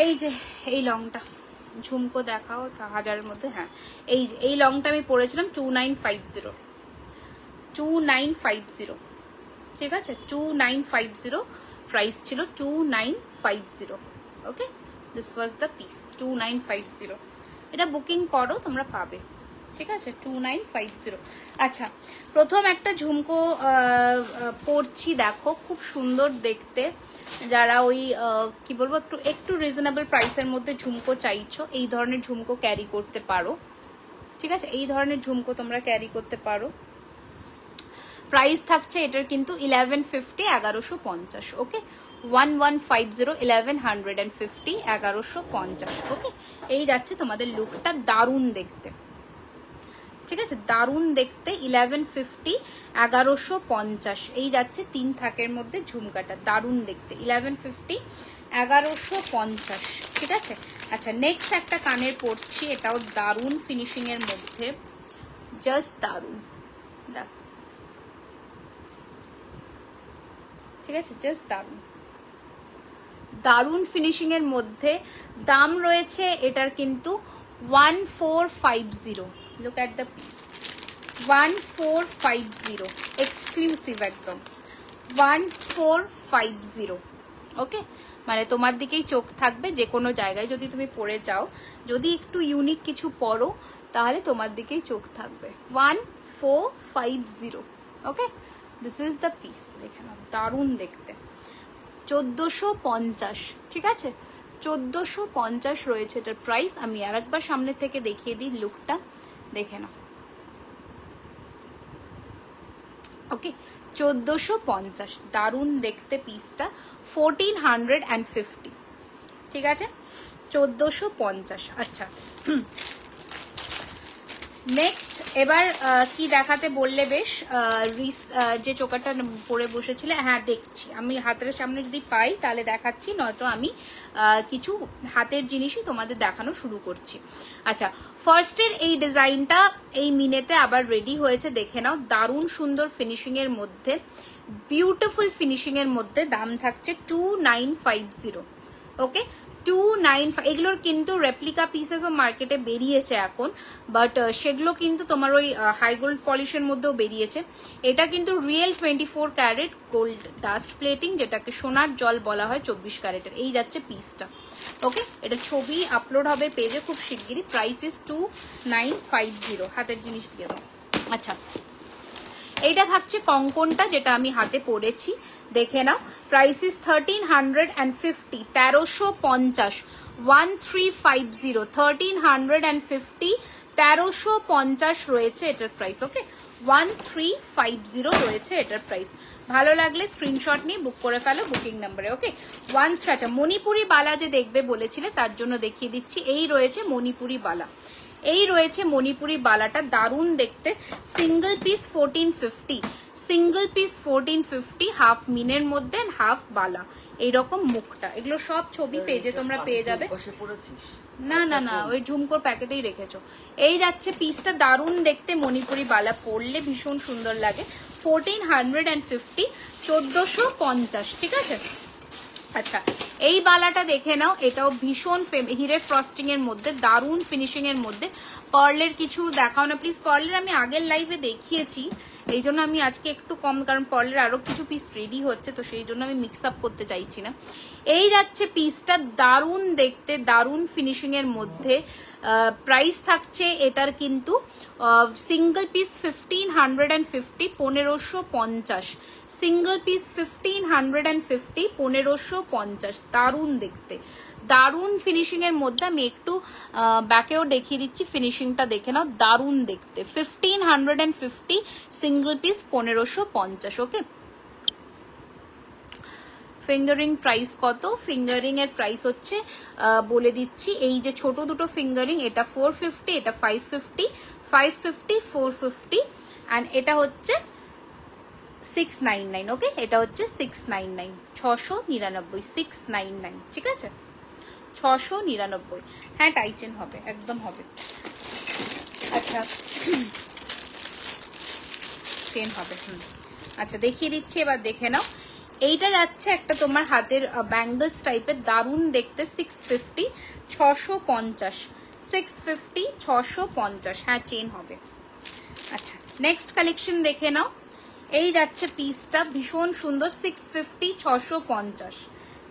এই যে এই লংটা ঝুমকো দেখাও হাজারের মধ্যে। হ্যাঁ এই যে এই লংটা আমি পরেছিলাম 2950 2950, ঠিক আছে? 2950 প্রাইস ছিল, 2950। ওকে, দিস ওয়াজ দ্য পিস, 2950। এটা বুকিং করো তোমরা পাবে, ঠিক আছে? 2950। আচ্ছা প্রথম একটা ঝুমকো পরছি, দেখো খুব সুন্দর দেখতে। যারা ওই কি বলবো একটু রিজনেবল প্রাইসের মধ্যে ঝুমকো চাইছো, এই ধরনের ঝুমকো ক্যারি করতে পারো। ঠিক আছে, এই ধরনের ঝুমকো তোমরা ক্যারি করতে পারো। প্রাইস থাকছে এটার কিন্তু 1150, 1150। ওকে, 1150, 1150, 1150। ওকে, এই যাচ্ছে তোমাদের লুকটা, দারুণ দেখতে। ঠিক আছে, দারুণ দেখতে, 1150, 1150। এই যাচ্ছে 3 থাকের মধ্যে ঝুমকাটা, দারুণ দেখতে, 1150, 1150। ঠিক আছে। আচ্ছা, নেক্সট একটা কানের পরছি, এটাও দারুণ ফিনিশিং এর মধ্যে, জাস্ট দারুণ। ঠিক আছে, জাস্ট দারুণ, দারুণ ফিনিশিং এর মধ্যে। দাম রয়েছে এটার কিন্তু 1450। Look at the piece, 1450, exclusive একদম, 1450। ওকে, মানে তোমার দিকেই চোখ থাকবে, যে কোনো জায়গায় যদি তুমি পরে যাও, যদি একটু ইউনিক কিছু পরো, তাহলে তোমার দিকেই চোখ থাকবে। 1450। ওকে, দিস ইজ দ্য পিস, দেখে নাও, দারুণ দেখতে। 1450। ঠিক আছে, 1450 রয়েছে এটার প্রাইস। আমি আর একবার সামনে থেকে দেখিয়ে দিই লুকটা, দেখে নাও। ওকে, 1450, দারুণ দেখতে পিসটা, 1450। ঠিক আছে, 1450। আচ্ছা, নেক্সট এবার কি দেখাতে বললে বেশ, যে চোকারটা পরে বসেছিলে, হ্যাঁ দেখছি, আমি হাতের সামনে যদি পাই তাহলে দেখাচ্ছি, নয়তো আমি কিছু হাতের জিনিসই তোমাদের দেখানো শুরু করছি। আচ্ছা, ফার্স্টের এই ডিজাইনটা এই মিনেতে আবার রেডি হয়েছে, দেখে নাও, দারুণ সুন্দর ফিনিশিং এর মধ্যে, বিউটিফুল ফিনিশিং এর মধ্যে। দাম থাকছে 2950। ওকে, 295। এগুলোর কিন্তু রেপ্লিকা পিসেসও মার্কেটে বেরিয়েছে এখন, বাট সেগুলো কিন্তু তোমার ওই হাই গোল্ড পলিশের মধ্যেও বেরিয়েছে। এটা কিন্তু real 24 carat gold dust plating, যেটাকে সোনার জল বলা হয়, 24 ক্যারেটের। এই যাচ্ছে পিসটা। ওকে, এটা ছবি আপলোড হবে পেজে খুব শিগগিরই। Price is 2950। হাতের জিনিস দিয়ে দাও। আচ্ছা, এইটা থাকছে কঙ্কনটা, যেটা আমি হাতে পরেছি, দেখে নাও। প্রাইস ইস 1350, 1350, 1350, 1350, 1350 রয়েছে এটার প্রাইস। ওকে, 1350 রয়েছে এটার প্রাইস। ভালো লাগলে স্ক্রিনশট নিয়ে বুক করে ফেলো বুকিং নাম্বারে। ওকে, 13। আচ্ছা, মণিপুরি বালা যে দেখবে বলেছিলে, তার জন্য দেখিয়ে দিচ্ছি। এই রয়েছে মণিপুরি বালা, এই রয়েছে মণিপুরি বালাটা, দারুণ দেখতে। Single piece 1450, single piece 1450, half মিনের মধ্যে, হাফ বালা, এইরকম মুখটা। এগুলো সব ছবি পেজে তোমরা পেয়ে যাবে। না না না, ওই ঝুমকোর প্যাকেটেই রেখেছো। এই যাচ্ছে পিসটা, দারুণ দেখতে, মণিপুরি বালা পরলে ভীষণ সুন্দর লাগে। 1450, 1450। ঠিক আছে। আচ্ছা, এই বালাটা দেখে নাও, এটাও ভীষণ হিরে ফ্রস্টিং এর মধ্যে, দারুণ ফিনিশিং এর মধ্যে। পার্লের কিছু দেখাও না প্লিজ। পার্লের আমি আগের লাইভে দেখিয়েছি, এই জন্য আমি আজকে একটু কম, কারণ পার্লের আরো কিছু পিস রেডি হচ্ছে, তো সেই জন্য আমি মিক্স আপ করতে চাইছি না। এই যাচ্ছে পিসটা, দারুণ দেখতে, দারুণ ফিনিশিং এর মধ্যে। প্রাইস থাকছে এটার কিন্তু সিঙ্গেল পিস 1550, 1550, সিঙ্গেল পিস 1550, 1550। দারুণ দেখতে, দারুণ ফিনিশিং এর মধ্যে। আমি একটু ব্যাকেও দেখিয়ে দিচ্ছি, ফিনিশিংটা দেখে নাও, দারুণ দেখতে। 1550, সিঙ্গেল পিস 1550। ওকে, ফিঙ্গারিং প্রাইস কত? ফিঙ্গারিং এর প্রাইস হচ্ছে বলে দিচ্ছি, এই যে ছোট দুটো ফিঙ্গারিং, এটা 450, এটা 550, 550, 450, অ্যান্ড এটা হচ্ছে 699। ওকে, এটা হচ্ছে 699, 699, 699। ঠিক আছে, 699। হ্যাঁ, টাইচেন হবে, একদম হবে। আচ্ছা, চেন হবে। আচ্ছা, দেখিয়ে দিচ্ছি, এবার দেখে নাও। এইটা যাচ্ছে একটা তোমার হাতের ব্যাঙ্গলস টাইপের, দারুণ দেখতে। 650, 650, 650, 650। হ্যাঁ, চেন হবে। আচ্ছা, নেক্সট কালেকশন দেখে নাও। এই যাচ্ছে পিসটা, ভীষণ সুন্দর। 650, 650,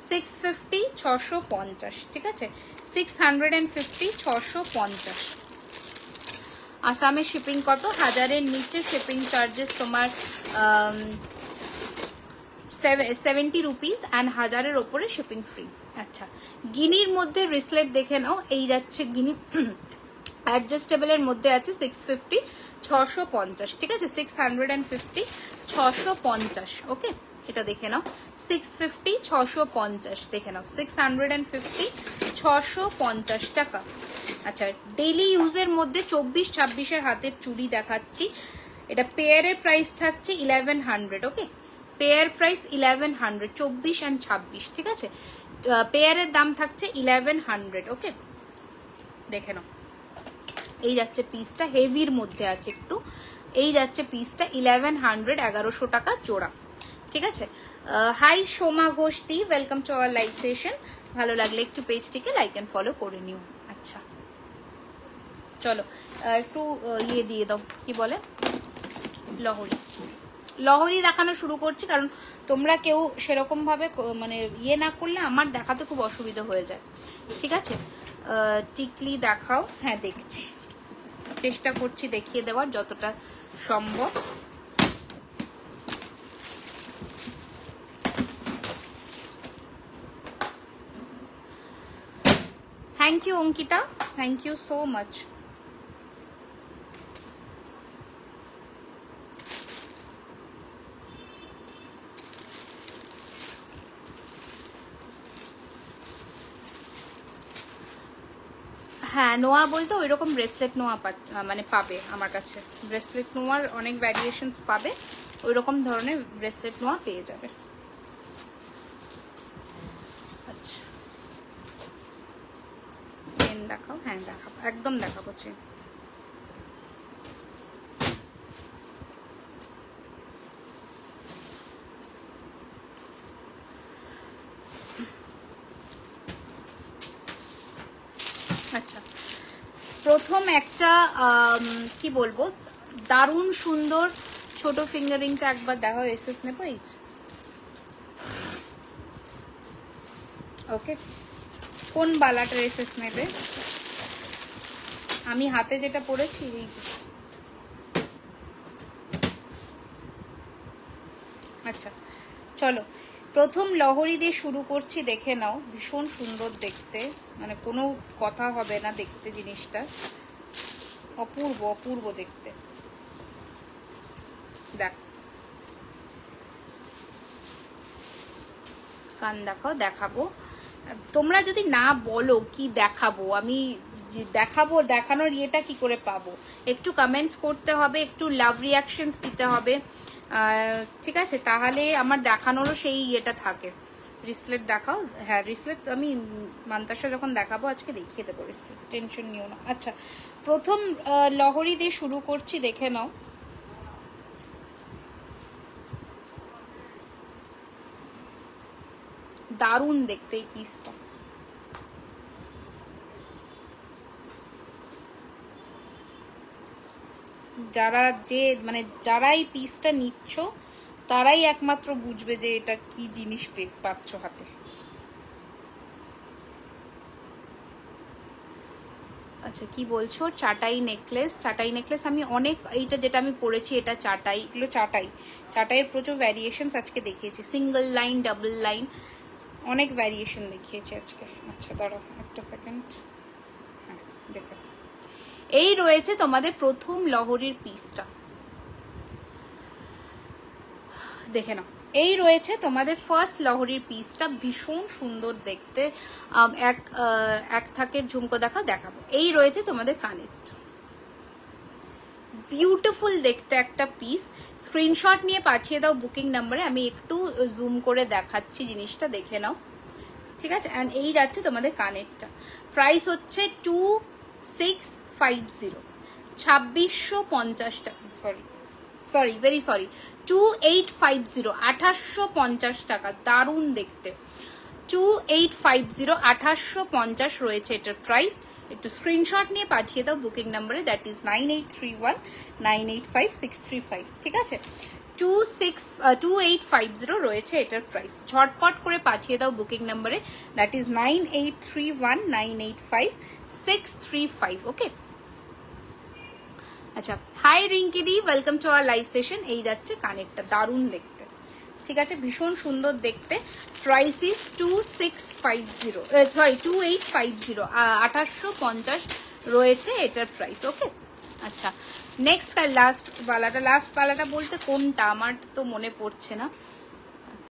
650, 650। ঠিক আছে, 650, 650। আসামের শিপিং কত? 1000-এর নিচে শিপিং চার্জেস তোমার 70 রুপিস, অ্যান্ড 1000-এর ওপরে শিপিং ফ্রি। আচ্ছা, গিনির মধ্যে রিসলেট দেখে নাও। এই যাচ্ছে গিনি, অ্যাডজাস্টেবলের মধ্যে আছে 650 650, ঠিক আছে, 650 650, ওকে, এটা দেখে নাও 650 650, দেখে নাও 650 650 টাকা। আচ্ছা, ডেইলি ইউজের মধ্যে 24-26 হাতের চুড়ি দেখাচ্ছি। এটা পেয়ারের প্রাইস থাকছে 1100, ওকে, পেয়ার প্রাইস 1100, 24 and 26, ঠিক আছে, পেয়ারের দাম থাকছে 1100, ওকে, দেখে নাও। এই যাচ্ছে পিসটা, হেভির মধ্যে আছে একটু, এই যাচ্ছে পিসটা 1100, 1100 টাকা জোড়া, ঠিক আছে। হাই সোমা ঘোষ দি, welcome to our live session. ভালো লাগলে একটু পেজটিকে লাইক এন্ড ফলো করে নিও। আচ্ছা চলো একটু ইয়ে দিয়ে দাও, কি বলে, লহরি, লহরি দেখানো শুরু করছি, কারণ তোমরা কেউ সেরকম ভাবে মানে ইয়ে না করলে আমার দেখাতে খুব অসুবিধা হয়ে যায়, ঠিক আছে। টিকলি দেখাও, হ্যাঁ দেখছি, চেষ্টা করছি দেখিয়ে দেওয়ার যতটা সম্ভব। Thank you Ankita, thank you so much. হ্যাঁ, নোয়া বলতে ওই রকম ব্রেসলেট নোয়া মানে পাবে আমার কাছে, ব্রেসলেট নোয়ার অনেক ভ্যারিয়েশনস পাবে, ওই রকম ধরনের ব্রেসলেট নোয়া পেয়ে যাবে। আচ্ছা চেন দেখাও, হ্যাঁ দেখাবো, একদম দেখাবো চেন। আচ্ছা, প্রথম একটা কি বলবো, দারুণ সুন্দর ছোট ফিঙ্গারিংটা একবার দেখাও, এসএস নেবো এই, ওকে, কোন বালাটার এসএস নেবে? আমি হাতে যেটা পরেছি এই যে। আচ্ছা চলো, প্রথম লহরি দিয়ে শুরু করছি, দেখে নাও, ভীষণ সুন্দর দেখতে, মানে কোনো কথা হবে না, দেখতে জিনিসটা অপূর্ব অপূর্ব দেখতে। দেখ, কান দেখাও, দেখাবো, তোমরা যদি না বলো কি দেখাবো, আমি দেখাবো, দেখানোর ইয়েটা কি করে পাবো? একটু কমেন্টস করতে হবে, একটু লাভ রিয়াকশনস দিতে হবে, ঠিক আছে, তাহলে আমার দেখানোরও সেই ইয়েটা থাকে। রিসলেট দেখাও, হ্যাঁ রিসলেট আমি মান্তাসা যখন দেখাবো আজকে দেখিয়ে দেবো, রিসলেট টেনশন নিও না। আচ্ছা, প্রথম লহরি দিয়ে শুরু করছি, দেখে নাও। দারুণ দেখতে এই পিসটা, যারা যে মানে যারা এই পিসটা নিচ্ছ তারাই একমাত্র বুঝবে যে এটা কি জিনিস পাচ্ছ হাতে। আচ্ছা কি বলছো? চাটাই নেকলেস, চাটাই নেকলেস আমি অনেক, এইটা যেটা আমি পরেছি এটা চাটাই, এগুলো চাটাই, চাটাইয়ের প্রচুর ভ্যারিয়েশন আজকে দেখিয়েছি, সিঙ্গেল লাইন, ডাবল লাইন, অনেক ভ্যারিয়েশন দেখিয়েছি আজকে। আচ্ছা দাঁড়াও একটা সেকেন্ড, হ্যাঁ দেখো, এই রয়েছে তোমাদের প্রথম লহরির পিসটা, দেখে নাও, এই রয়েছে তোমাদের ফার্স্ট লহরির পিসটা, ভীষণ সুন্দর দেখতে, এক থাকের ঝুমকো দেখাবো। এই রয়েছে তোমাদের কানেরটা, বিউটিফুল দেখতে একটা পিস, স্ক্রিনশট নিয়ে পাঠিয়ে দাও বুকিং নাম্বারে, আমি একটু জুম করে দেখাচ্ছি জিনিসটা, দেখে নাও, ঠিক আছে। অ্যান্ড এই যাচ্ছে তোমাদের কানেরটা, প্রাইস হচ্ছে 2650, 2650 টাকা, সরি ভেরি সরি 2850, 2850 টাকা, দারুণ দেখতে, 2850, 2850 রয়েছে এটার প্রাইস। একটু স্ক্রিনশট নিয়ে পাঠিয়ে দাও বুকিং নাম্বারে, দ্যাট ইজ 9831985635, ঠিক আছে। 2850 রয়েছে এটার প্রাইস, ঝটপট করে পাঠিয়ে দাও বুকিং নাম্বারে, দ্যাট ইজ 9831985635, ওকে। আচ্ছা, হাই রিঙ্কি দি, welcome to our live session. এই যাচ্ছে কানেরটা, দারুণ দেখতে, ঠিক আছে, ভীষণ সুন্দর দেখতে, প্রাইস ইজ 2650, সরি 2850, 2850 রয়েছে এটার প্রাইস। ওকে, আচ্ছা নেক্সট লাস্ট পালাটা বলতে কোনটা আমার তো মনে পড়ছে না।